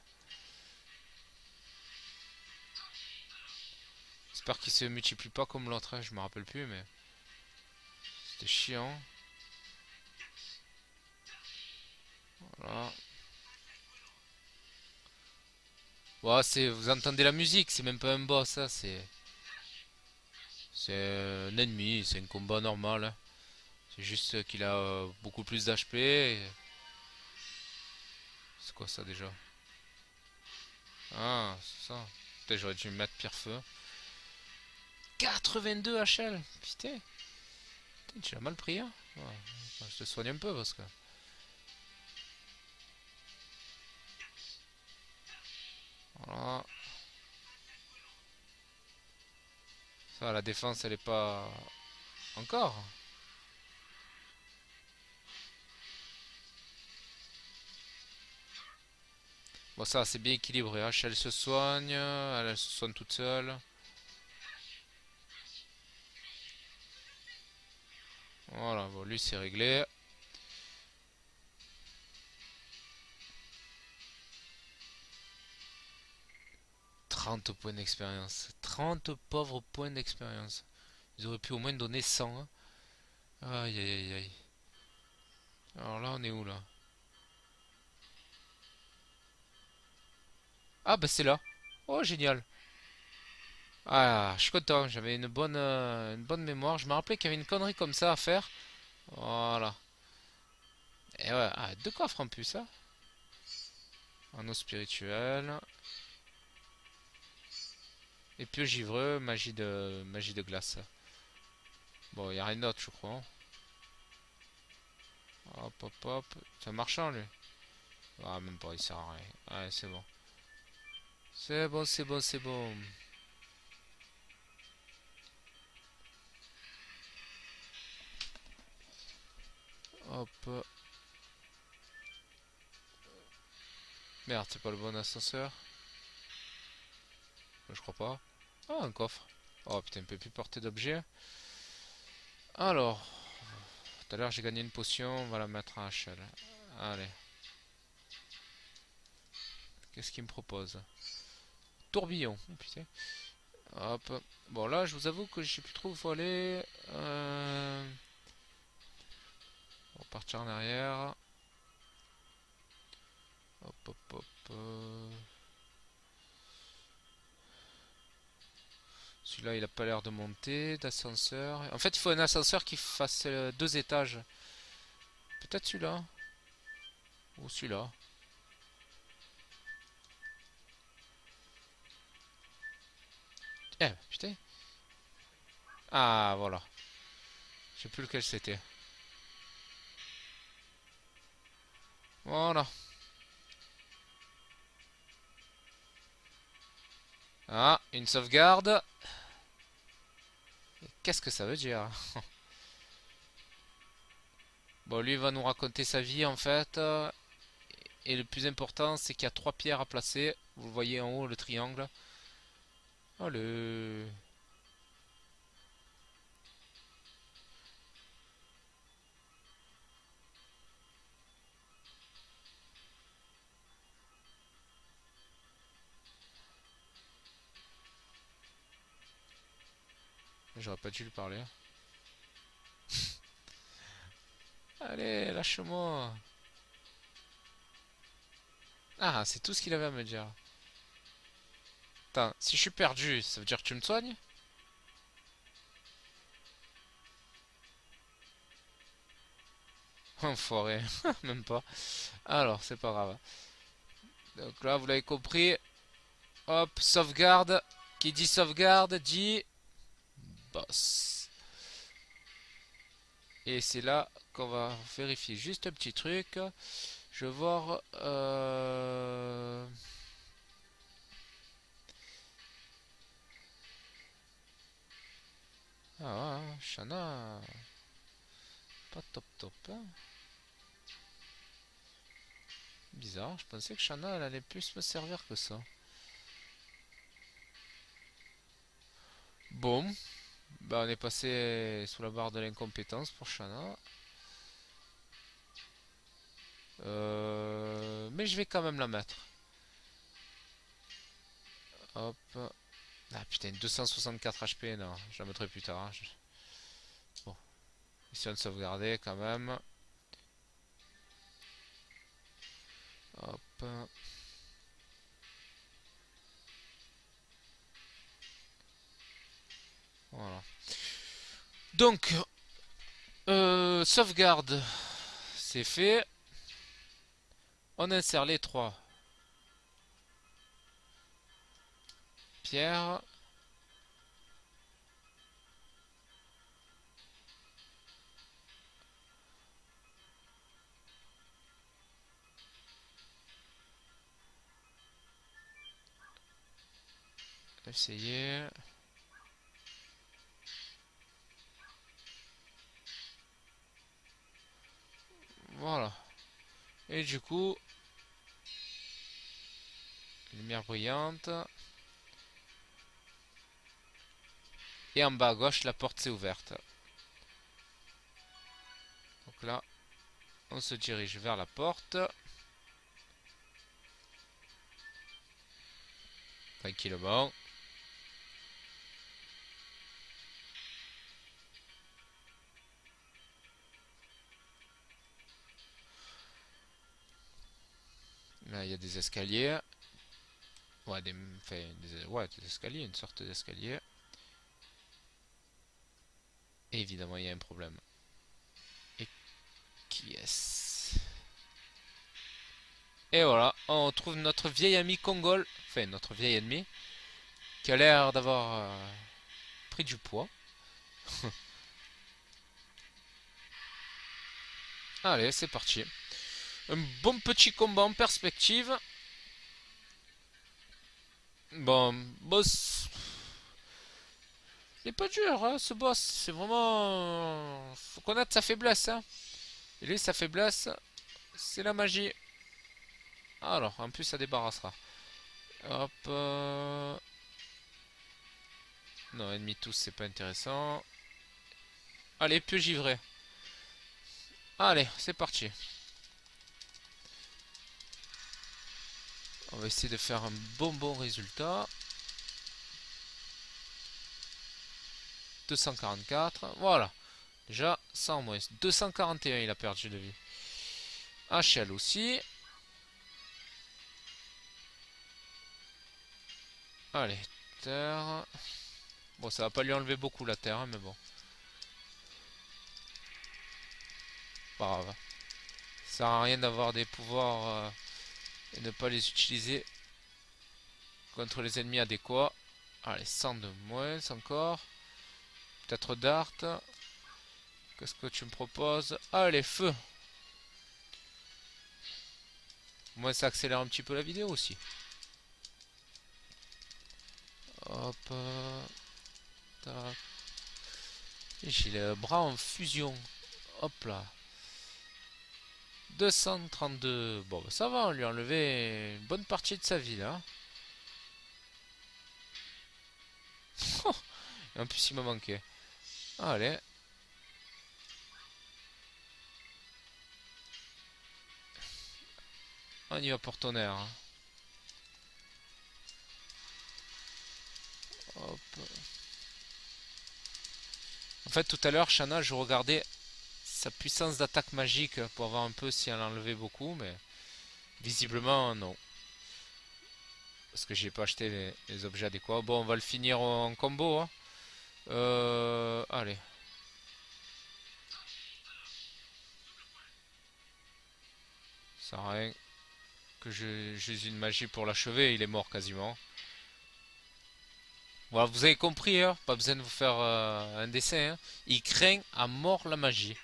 S1: J'espère qu'il se multiplie pas comme l'autre, hein, je me rappelle plus, mais c'était chiant. Voilà. Ouais, vous entendez la musique, c'est même pas un boss, ça, c'est un ennemi, c'est un combat normal, hein. C'est juste qu'il a beaucoup plus d'HP. C'est quoi ça déjà? Ah, c'est ça. Peut-être j'aurais dû mettre Pierre-Feu. 82 HL. Putain, tu l'as mal pris, hein? Ouais. Enfin, je te soigne un peu parce que. Voilà. Ça, la défense, elle est pas. Encore. Bon, ça, c'est bien équilibré. H, elle se soigne. Elle se soigne toute seule. Voilà, bon, lui, c'est réglé. 30 points d'expérience. 30 pauvres points d'expérience. Ils auraient pu au moins donner 100, hein. Aïe, aïe, aïe, aïe. Alors là, on est où, là? Ah, bah, c'est là. Oh, génial. Ah, je suis content. J'avais une bonne mémoire. Je me rappelais qu'il y avait une connerie comme ça à faire. Voilà. Et ouais, ah, deux coffres en plus, hein. Anneau spirituel. Et puis givreux, magie de glace. Bon, il n'y a rien d'autre, je crois, hein. Hop, hop, hop. C'est un marchand, lui. Ah, même pas, il sert à rien. Ouais, c'est bon. C'est bon, c'est bon, c'est bon. Hop. Merde, c'est pas le bon ascenseur. Je crois pas. Ah, un coffre. Oh putain, il peut plus porter d'objet. Alors, tout à l'heure j'ai gagné une potion, on va la mettre à HL. Allez, qu'est-ce qu'il me propose? Tourbillon, oh, putain. Hop. Bon là, je vous avoue que je sais plus trop où faut aller. On va partir en arrière. Hop, hop, hop. Celui-là, il a pas l'air de monter, d'ascenseur. En fait, il faut un ascenseur qui fasse deux étages. Peut-être celui-là. Ou celui-là. Eh, putain. Ah, voilà. Je sais plus lequel c'était. Voilà. Ah, une sauvegarde. Qu'est-ce que ça veut dire? Bon, lui va nous raconter sa vie en fait. Et le plus important, c'est qu'il y a trois pierres à placer. Vous le voyez en haut, le triangle. Allez. J'aurais pas dû lui parler. Allez, lâche-moi. Ah, c'est tout ce qu'il avait à me dire. Attends, si je suis perdu, ça veut dire que tu me soignes? Enfoiré, même pas. Alors, c'est pas grave. Donc là, vous l'avez compris. Hop, sauvegarde. Qui dit sauvegarde dit boss. Et c'est là qu'on va vérifier juste un petit truc. Je vais voir... Ah, Shanna... Pas top top. Hein. Bizarre, je pensais que Shanna elle allait plus me servir que ça. Bon, bah on est passé sous la barre de l'incompétence pour Shanna. Mais je vais quand même la mettre. Hop. Ah putain, 264 HP, non, je la mettrai plus tard. Hein. Bon, mission de sauvegarder quand même. Hop. Voilà. Donc, sauvegarde, c'est fait. On insère les trois pierres. Essayer. Voilà. Et du coup, lumière brillante. Et en bas à gauche, la porte s'est ouverte. Donc là, on se dirige vers la porte. Tranquillement. Là, il y a des escaliers. Ouais, ouais, des escaliers, une sorte d'escalier. Et évidemment, il y a un problème. Et qui est-ce? Et voilà, on trouve notre vieil ami Kongol. Enfin, notre vieil ennemi. Qui a l'air d'avoir pris du poids. Allez, c'est parti. Un bon petit combat en perspective. Bon, boss. Il est pas dur, hein, ce boss. C'est vraiment. Faut connaître sa faiblesse. Hein. Et lui, sa faiblesse, c'est la magie. Alors, en plus, ça débarrassera. Hop. Non, ennemi tous, c'est pas intéressant. Allez, pieu givré. Allez, c'est parti. On va essayer de faire un bon résultat. 244. Voilà. Déjà, 100 en moins. 241, il a perdu de vie. HL aussi. Allez, terre. Bon, ça va pas lui enlever beaucoup la terre, hein, mais bon. Pas grave. Ça sert à rien d'avoir des pouvoirs et ne pas les utiliser contre les ennemis adéquats. Allez, 100 de moins encore. Peut-être Dart. Qu'est-ce que tu me proposes? Allez, feu. Moi, ça accélère un petit peu la vidéo aussi. Hop. Tac. J'ai le bras en fusion. Hop là. 232. Bon, bah, ça va, on lui a enlevé une bonne partie de sa vie là. Et en plus, il me manquait. Allez. On y va pour tonnerre. Hein. Hop. En fait, tout à l'heure, Shanna, je regardais sa puissance d'attaque magique pour voir un peu si elle enlevait beaucoup, mais visiblement, non. Parce que j'ai pas acheté les objets adéquats. Bon, on va le finir en combo. Hein. Allez. Ça sert à rien que j'use une magie pour l'achever. Il est mort quasiment. Voilà, vous avez compris, hein, pas besoin de vous faire un dessin, hein. Il craint à mort la magie.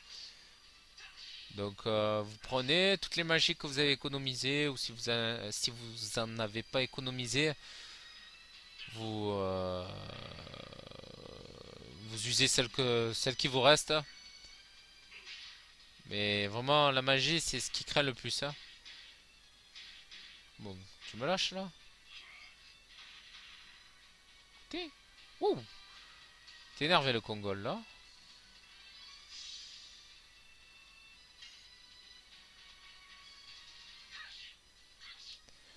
S1: Donc vous prenez toutes les magies que vous avez économisées, ou si vous en avez pas économisé, vous, vous usez celle qui vous reste. Mais vraiment, la magie, c'est ce qui craint le plus, hein. Bon, tu me lâches là? T'es... Ouh! T'es énervé le Congol là?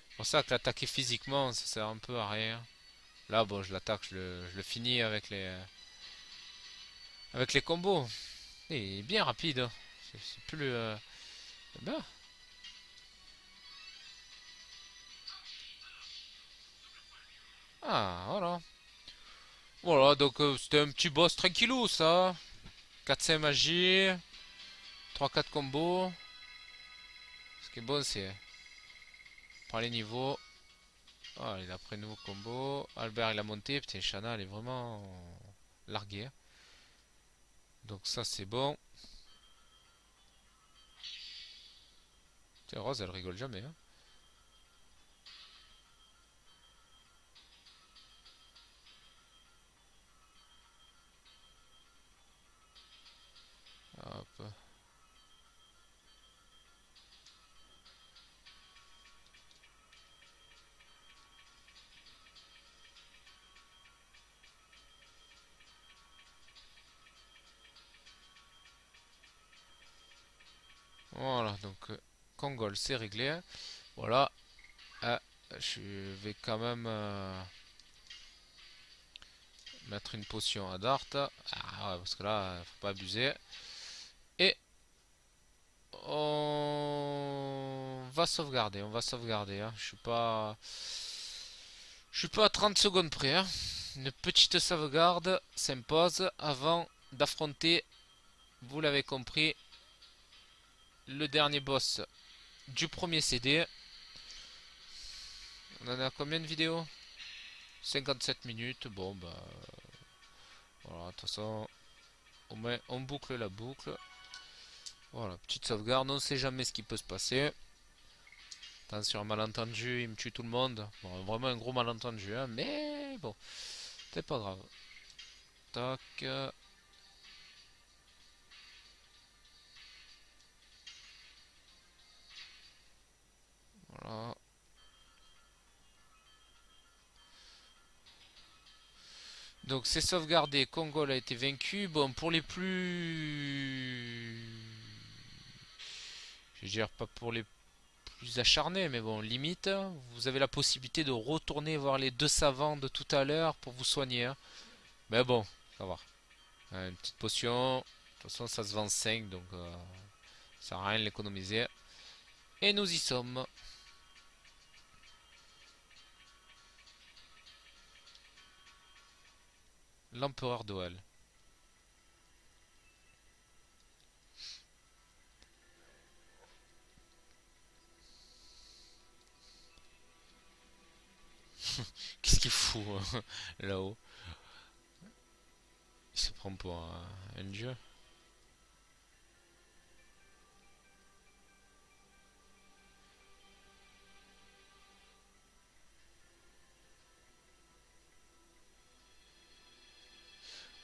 S1: C'est pour ça que l'attaquer physiquement, ça sert un peu à rien. Là, bon, je l'attaque, je le finis avec les combos. Et il est bien rapide, hein. C'est plus le. Ben, ah, voilà. Voilà, donc c'était un petit boss tranquillou, ça. 4-5 magies, 3-4 combos. Ce qui est bon, c'est. Prends les niveaux. Ah, il a pris un nouveau combo. Albert, il a monté. Putain, Shanna, elle est vraiment larguée, hein. Donc, ça, c'est bon. Tiens, Rose, elle rigole jamais, hein. Hop. Voilà, donc Kongol, c'est réglé, hein. Voilà. Ah, je vais quand même mettre une potion à Dart. Ah, ouais, parce que là, faut pas abuser. Et on va sauvegarder, hein. Je suis pas à 30 secondes près, hein. Une petite sauvegarde s'impose avant d'affronter, vous l'avez compris, le dernier boss du premier CD. On en a combien de vidéos? 57 minutes. Bon, bah voilà, de toute façon, on boucle la boucle. Voilà, petite sauvegarde, on sait jamais ce qui peut se passer. Attention, un malentendu, il me tue tout le monde. Bon, vraiment un gros malentendu, hein, mais bon, c'est pas grave. Tac. Voilà. Donc c'est sauvegardé, Kongol a été vaincu. Bon, pour les plus... Je veux dire, pas pour les plus acharnés, mais bon, limite, vous avez la possibilité de retourner voir les deux savants de tout à l'heure pour vous soigner, hein. Mais bon, ça va. Une petite potion. De toute façon, ça se vend 5, donc ça sert à rien de l'économiser. Et nous y sommes. L'empereur Doel. Qu'est-ce qu'il fout là-haut? Il se prend pour un dieu.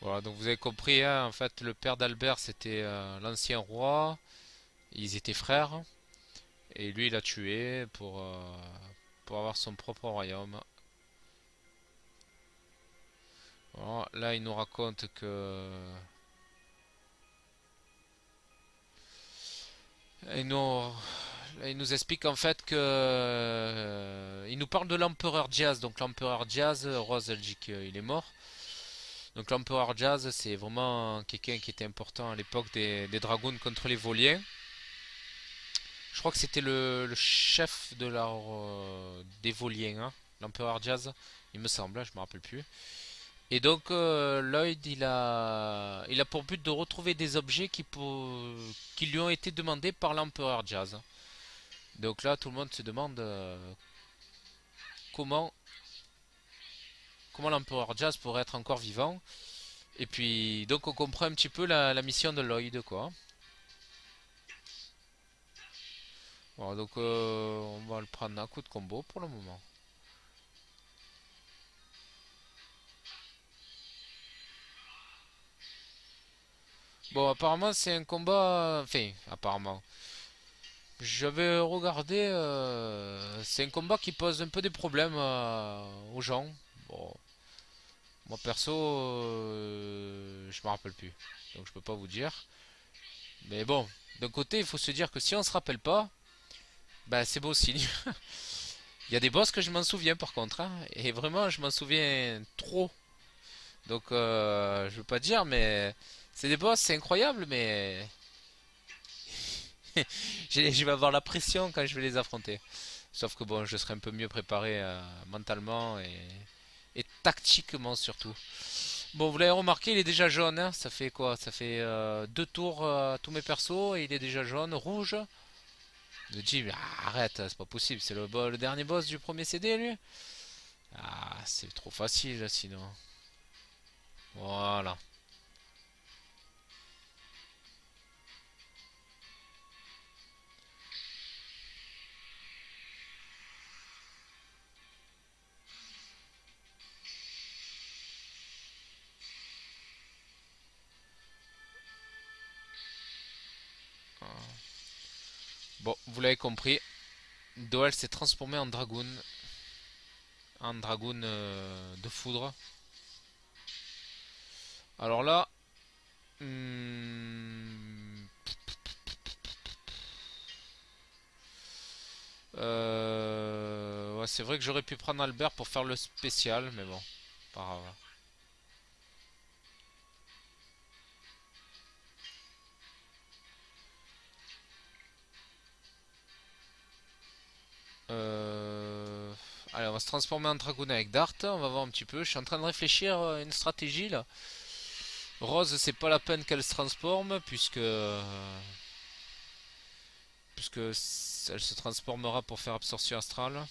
S1: Voilà, donc vous avez compris, hein, en fait, le père d'Albert, c'était l'ancien roi. Ils étaient frères. Et lui, il a tué pour avoir son propre royaume. Voilà, là, il nous raconte que... Il nous, il nous explique en fait que... il nous parle de l'empereur Diaz. Donc l'empereur Diaz, Rose, elle dit qu'il est mort. Donc l'empereur Diaz, c'est vraiment quelqu'un qui était important à l'époque des dragons contre les Voliens. Je crois que c'était le chef des Voliens, hein, l'empereur Diaz, il me semble, hein, je me rappelle plus. Et donc Lloyd, il a pour but de retrouver des objets qui lui ont été demandés par l'empereur Diaz. Donc là, tout le monde se demande comment, comment l'empereur Jazz pourrait être encore vivant. Et puis, donc on comprend un petit peu la mission de Lloyd, quoi. Voilà, donc on va le prendre à coup de combo pour le moment. Bon, apparemment c'est un combat... Enfin, apparemment. J'avais regardé... c'est un combat qui pose un peu des problèmes aux gens. Bon, moi perso, je me rappelle plus. Donc je peux pas vous dire. Mais bon, d'un côté, il faut se dire que si on se rappelle pas, bah c'est beau signe. Il y a des boss que je m'en souviens par contre, hein, et vraiment je m'en souviens trop. Donc je veux pas dire, mais c'est des boss, c'est incroyable, mais je vais avoir la pression quand je vais les affronter. Sauf que bon, je serai un peu mieux préparé mentalement et tactiquement surtout. Bon, vous l'avez remarqué, il est déjà jaune, hein. Ça fait quoi? Ça fait deux tours à tous mes persos et il est déjà jaune, rouge. Je me dis, mais arrête, c'est pas possible, c'est le dernier boss du premier CD, lui. Ah, c'est trop facile sinon. Voilà. Bon, vous l'avez compris, Doel s'est transformé en dragoon de foudre. Alors là, hmm, ouais, c'est vrai que j'aurais pu prendre Albert pour faire le spécial, mais bon, pas grave. Euh, Allez, on va se transformer en dragoon avec Dart. On va voir un petit peu. Je suis en train de réfléchir à une stratégie là. Rose, c'est pas la peine qu'elle se transforme puisque elle se transformera pour faire absorption astrale.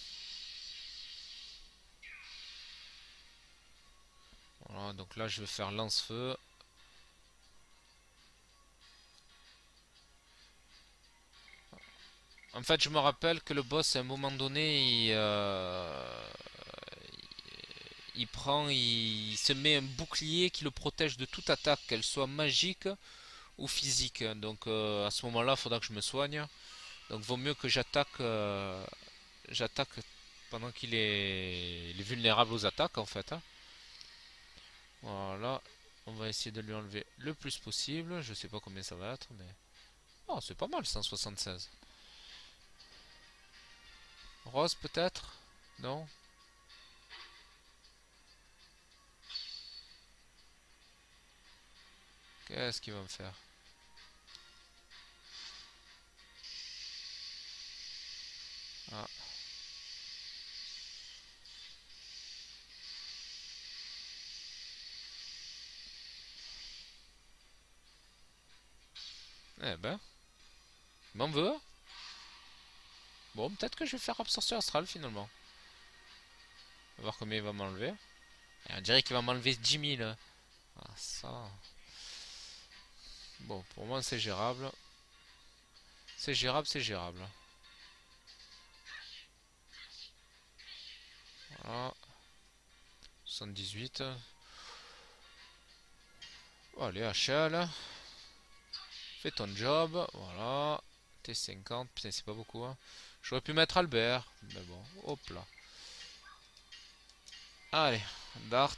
S1: Voilà, donc là je vais faire lance-feu. En fait, je me rappelle que le boss, à un moment donné, il se met un bouclier qui le protège de toute attaque, qu'elle soit magique ou physique. Donc à ce moment-là, il faudra que je me soigne. Donc vaut mieux que j'attaque pendant il est vulnérable aux attaques en fait, hein. Voilà, on va essayer de lui enlever le plus possible. Je sais pas combien ça va être, mais oh, c'est pas mal 176. Rose peut-être? Non? Qu'est-ce qu'il va me faire? Ah, eh ben, il m'en veut. Bon, peut-être que je vais faire absorption astrale finalement. On va voir combien il va m'enlever. Et on dirait qu'il va m'enlever 10 000. Ah, ça. Bon, pour moi, c'est gérable. C'est gérable, c'est gérable. Voilà. 78. Allez, HL. Fais ton job. Voilà. T50. Putain, c'est pas beaucoup, hein. J'aurais pu mettre Albert. Mais bon, hop là. Allez, Dart.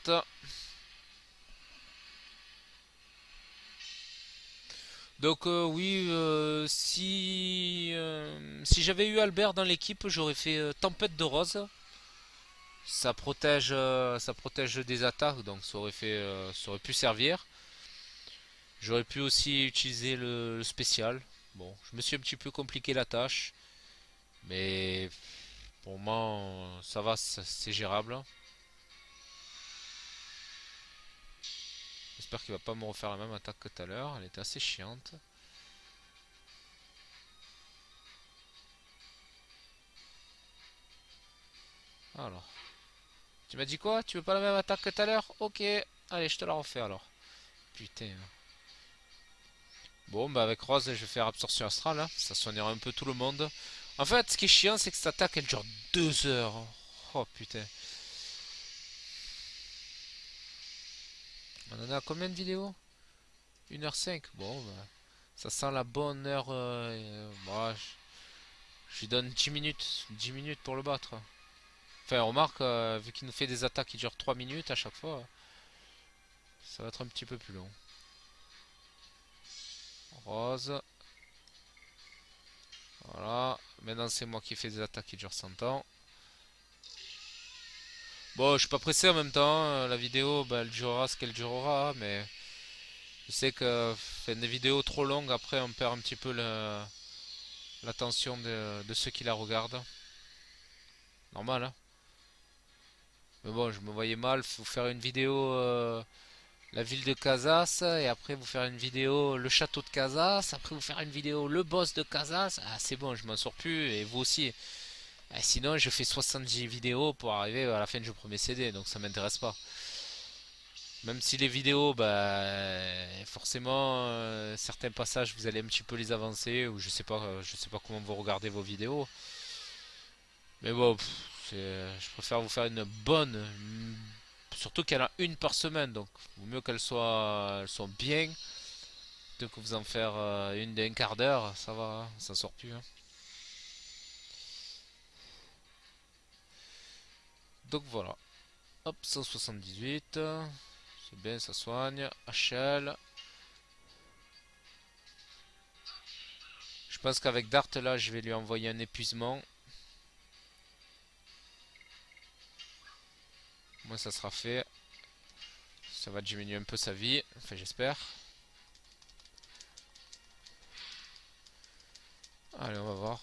S1: Donc oui, si j'avais eu Albert dans l'équipe, j'aurais fait Tempête de Rose. Ça protège des attaques, donc ça aurait pu servir. J'aurais pu aussi utiliser le spécial. Bon, je me suis un petit peu compliqué la tâche, mais pour moi, ça va, c'est gérable. J'espère qu'il va pas me refaire la même attaque que tout à l'heure. Elle était assez chiante. Alors, Tu m'as dit quoi? Tu veux pas la même attaque que tout à l'heure? Ok, allez, je te la refais alors. Putain. Bon, bah avec Rose, je vais faire absorption astrale, hein. Ça soignera un peu tout le monde. En fait, ce qui est chiant, c'est que cette attaque, elle dure 2 heures. Oh putain. On en a combien de vidéos? 1h05. Bon, bah, ça sent la bonne heure. Bah, je lui donne 10 minutes. 10 minutes pour le battre. Enfin, remarque, vu qu'il nous fait des attaques qui durent 3 minutes à chaque fois, ça va être un petit peu plus long. Rose. Voilà. Maintenant, c'est moi qui fais des attaques qui durent 100 ans. Bon, je suis pas pressé en même temps, hein. La vidéo, bah, elle durera ce qu'elle durera, mais je sais que faire des vidéos trop longues, après, on perd un petit peu l'attention de ceux qui la regardent. Normal, hein. Mais bon, je me voyais mal vous faire une vidéo la ville de Casas, et après vous faire une vidéo le château de Casas, après vous faire une vidéo le boss de Casas. Ah, c'est bon, je m'en sors plus, et vous aussi. Sinon, je fais 70 vidéos pour arriver à la fin du premier CD, donc ça m'intéresse pas. Même si les vidéos, bah, forcément, certains passages, vous allez un petit peu les avancer, ou je sais pas comment vous regardez vos vidéos. Mais bon, je préfère vous faire une bonne, surtout qu'elle a une par semaine, donc vaut mieux elles soient bien, plutôt que vous en faire une d'un quart d'heure, ça va, ça sort plus, hein. Donc voilà, hop, 178, c'est bien, ça soigne. HL, je pense qu'avec Dart là, je vais lui envoyer un épuisement. Moi, ça sera fait. Ça va diminuer un peu sa vie, enfin j'espère. Allez, on va voir.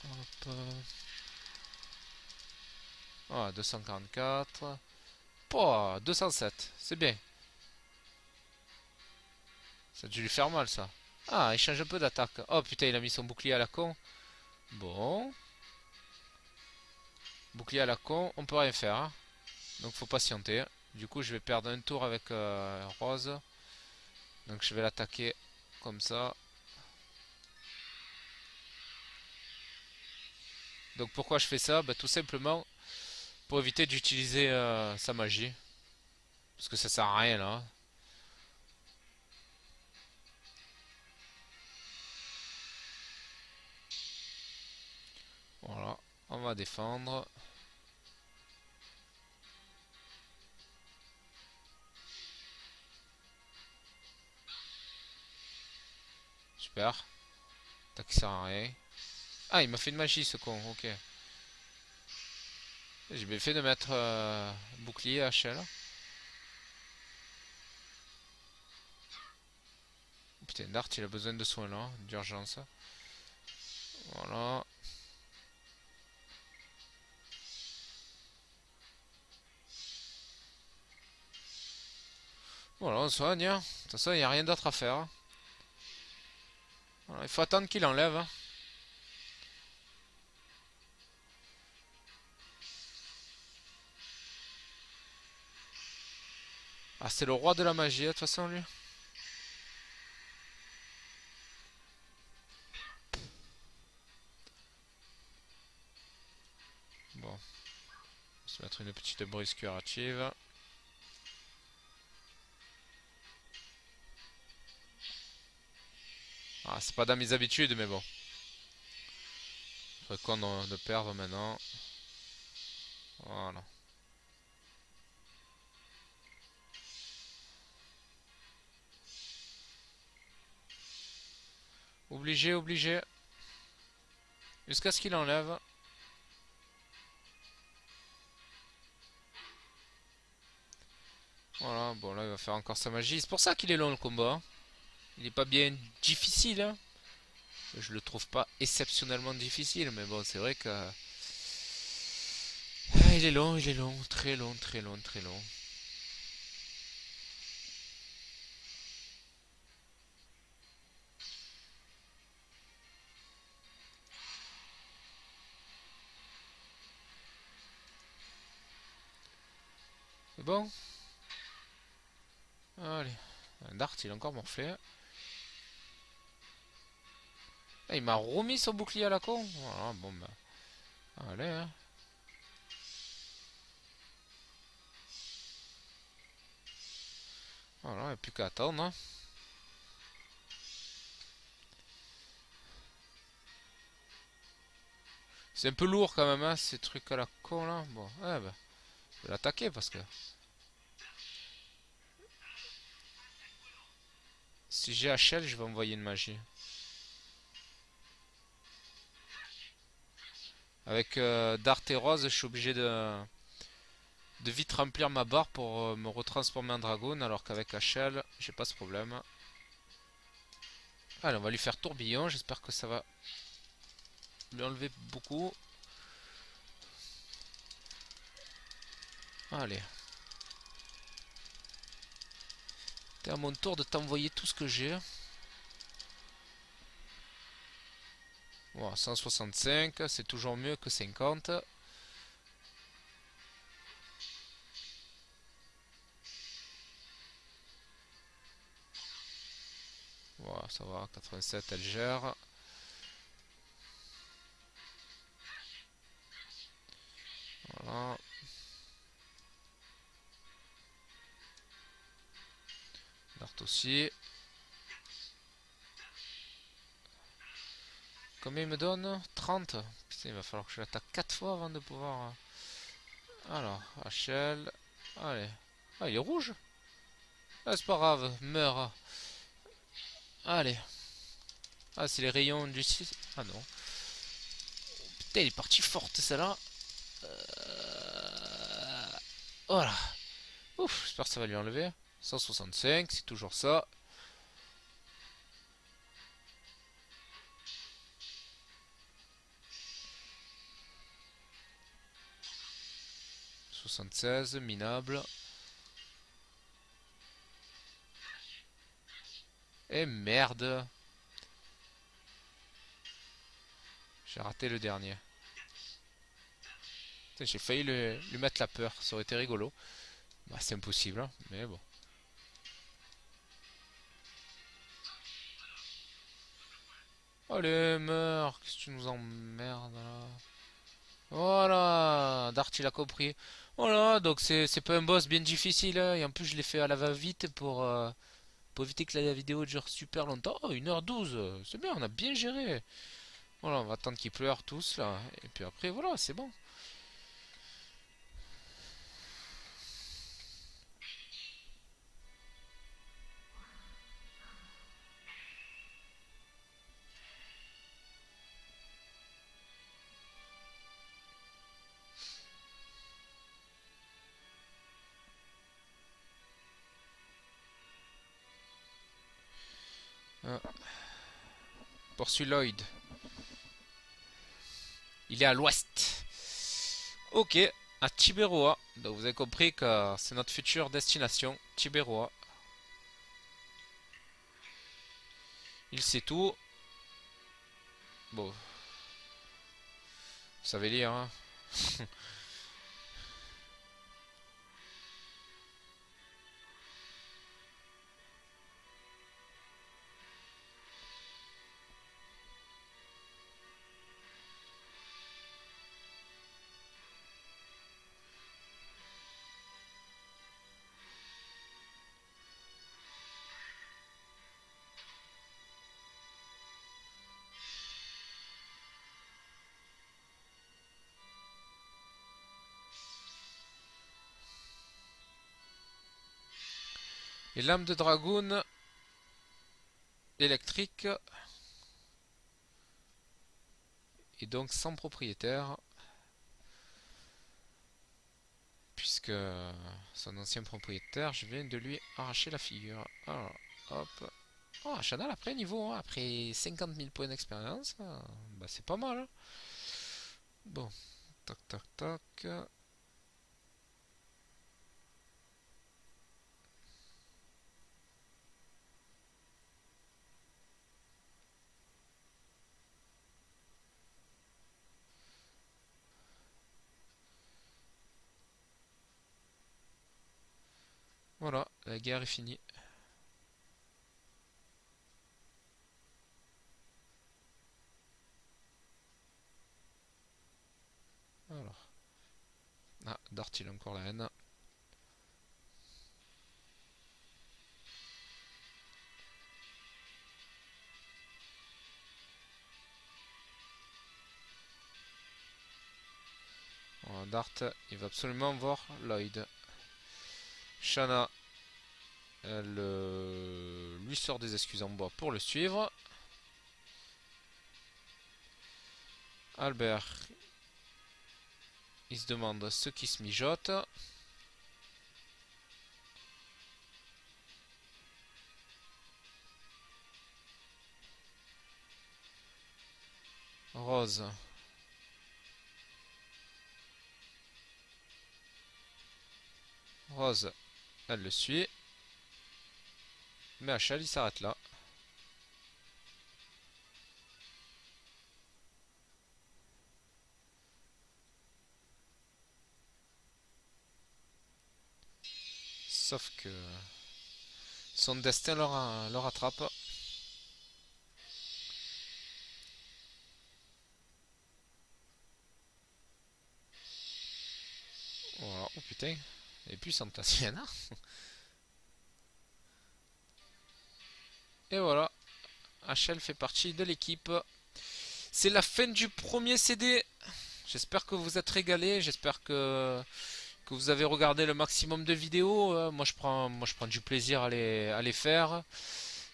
S1: Hop. Ah, 244. Oh, 207, c'est bien. Ça a dû lui faire mal ça. Ah, il change un peu d'attaque. Oh putain, il a mis son bouclier à la con. Bon. Bouclier à la con, on peut rien faire, hein. Donc faut patienter. Du coup, je vais perdre un tour avec Rose. Donc je vais l'attaquer comme ça. Donc pourquoi je fais ça? Bah, tout simplement pour éviter d'utiliser sa magie. Parce que ça sert à rien là. Voilà, on va défendre. Super. Tac, ça sert à rien. Ah, il m'a fait une magie ce con, ok. J'ai bien fait de mettre bouclier HL. Putain, Dart il a besoin de soins là, d'urgence. Voilà. Voilà, on soigne, hein. De toute façon, il n'y a rien d'autre à faire, hein. Voilà, il faut attendre qu'il enlève, hein. Ah, c'est le roi de la magie, de toute façon, lui. Bon, on va se mettre une petite brise curative. Ah, c'est pas dans mes habitudes, mais bon. Serait con de perdre maintenant. Voilà. Obligé, obligé. Jusqu'à ce qu'il enlève. Voilà, bon là il va faire encore sa magie. C'est pour ça qu'il est long le combat, hein. Il est pas bien difficile, hein. Je le trouve pas exceptionnellement difficile, mais bon, c'est vrai que. Ah, il est long, très long, très long, très long. C'est bon? Allez. Dart, il est encore morflé. Ah, il m'a remis son bouclier à la con. Voilà, bon bah. Allez, hein. Voilà, il n'y a plus qu'à attendre. Hein. C'est un peu lourd quand même, hein, ces trucs à la con là. Bon, ouais, bah, je vais l'attaquer parce que si j'ai HL, je vais envoyer une magie. Avec Dart et Rose, je suis obligé de vite remplir ma barre pour me retransformer en dragon, alors qu'avec HL, j'ai pas ce problème. Allez, on va lui faire tourbillon, j'espère que ça va lui enlever beaucoup. Allez. C'est à mon tour de t'envoyer tout ce que j'ai. Voilà, 165, c'est toujours mieux que 50. Voilà, ça va, 87, elle gère. Voilà. Dart aussi. Combien il me donne? 30. Putain, il va falloir que je l'attaque 4 fois avant de pouvoir... Alors, HL. Allez. Ah, il est rouge? Ah, c'est pas grave, meurs. Allez. Ah, c'est les rayons du... Ah non. Putain, il est parti forte, celle-là. Voilà. Ouf, j'espère que ça va lui enlever. 165, c'est toujours ça. « 76, minable. Et merde. J'ai raté le dernier. J'ai failli lui mettre la peur, ça aurait été rigolo. Bah, c'est impossible, hein, mais bon. Allez, meurs, qu'est-ce que tu nous emmerdes là? Voilà, Dart il a compris. Voilà, donc c'est pas un boss bien difficile, hein, et en plus je l'ai fait à la va-vite pour éviter que la vidéo dure super longtemps. Oh, 1h12, c'est bien, on a bien géré. Voilà, on va attendre qu'ils pleurent tous là, et puis après voilà, c'est bon. Ah, poursuit Lloyd. Il est à l'ouest. Ok, à Tiberoa. Donc vous avez compris que c'est notre future destination, Tiberoa. Il sait tout. Bon, vous savez lire, hein. Les lames de dragoon électriques et donc sans propriétaire, puisque son ancien propriétaire, je viens de lui arracher la figure. Alors, hop. Oh, Chanel après niveau 1, après 50 000 points d'expérience, bah c'est pas mal. Hein. Bon, tac tac tac. Voilà, la guerre est finie. Alors. Ah, Dart il a encore la haine. Voilà, Dart, il va absolument voir Lloyd. Shanna, elle lui sort des excuses en bois pour le suivre. Albert, il se demande ce qui se mijote. Rose. Rose, elle le suit. Mais Achel, il s'arrête là. Sauf que son destin le rattrape. Voilà. Oh putain, elle est puissante la sienne. Et voilà, Achel fait partie de l'équipe. C'est la fin du premier CD. J'espère que vous êtes régalés. J'espère que vous avez regardé le maximum de vidéos. Moi, je prends du plaisir à les faire.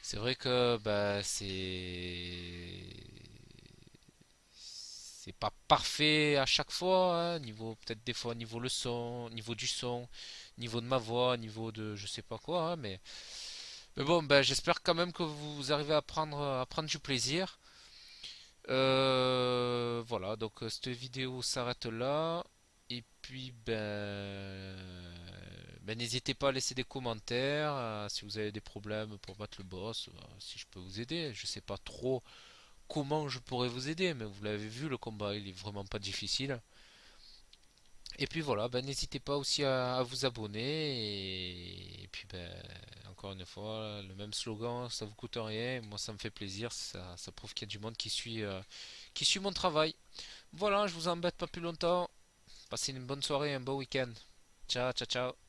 S1: C'est vrai que bah, c'est pas parfait à chaque fois, hein, niveau peut-être des fois niveau le son, niveau du son, niveau de ma voix, niveau de je sais pas quoi, hein, mais bon, ben j'espère quand même que vous arrivez à prendre du plaisir. Voilà, donc cette vidéo s'arrête là. Et puis ben n'hésitez pas à laisser des commentaires si vous avez des problèmes pour battre le boss, si je peux vous aider. Je sais pas trop comment je pourrais vous aider, mais vous l'avez vu, le combat il est vraiment pas difficile. Et puis voilà, ben n'hésitez pas aussi à vous abonner. Et puis ben encore une fois, le même slogan, ça vous coûte rien. Moi ça me fait plaisir, ça prouve qu'il y a du monde qui suit mon travail. Voilà, je vous embête pas plus longtemps. Passez une bonne soirée, un bon week-end. Ciao, ciao, ciao.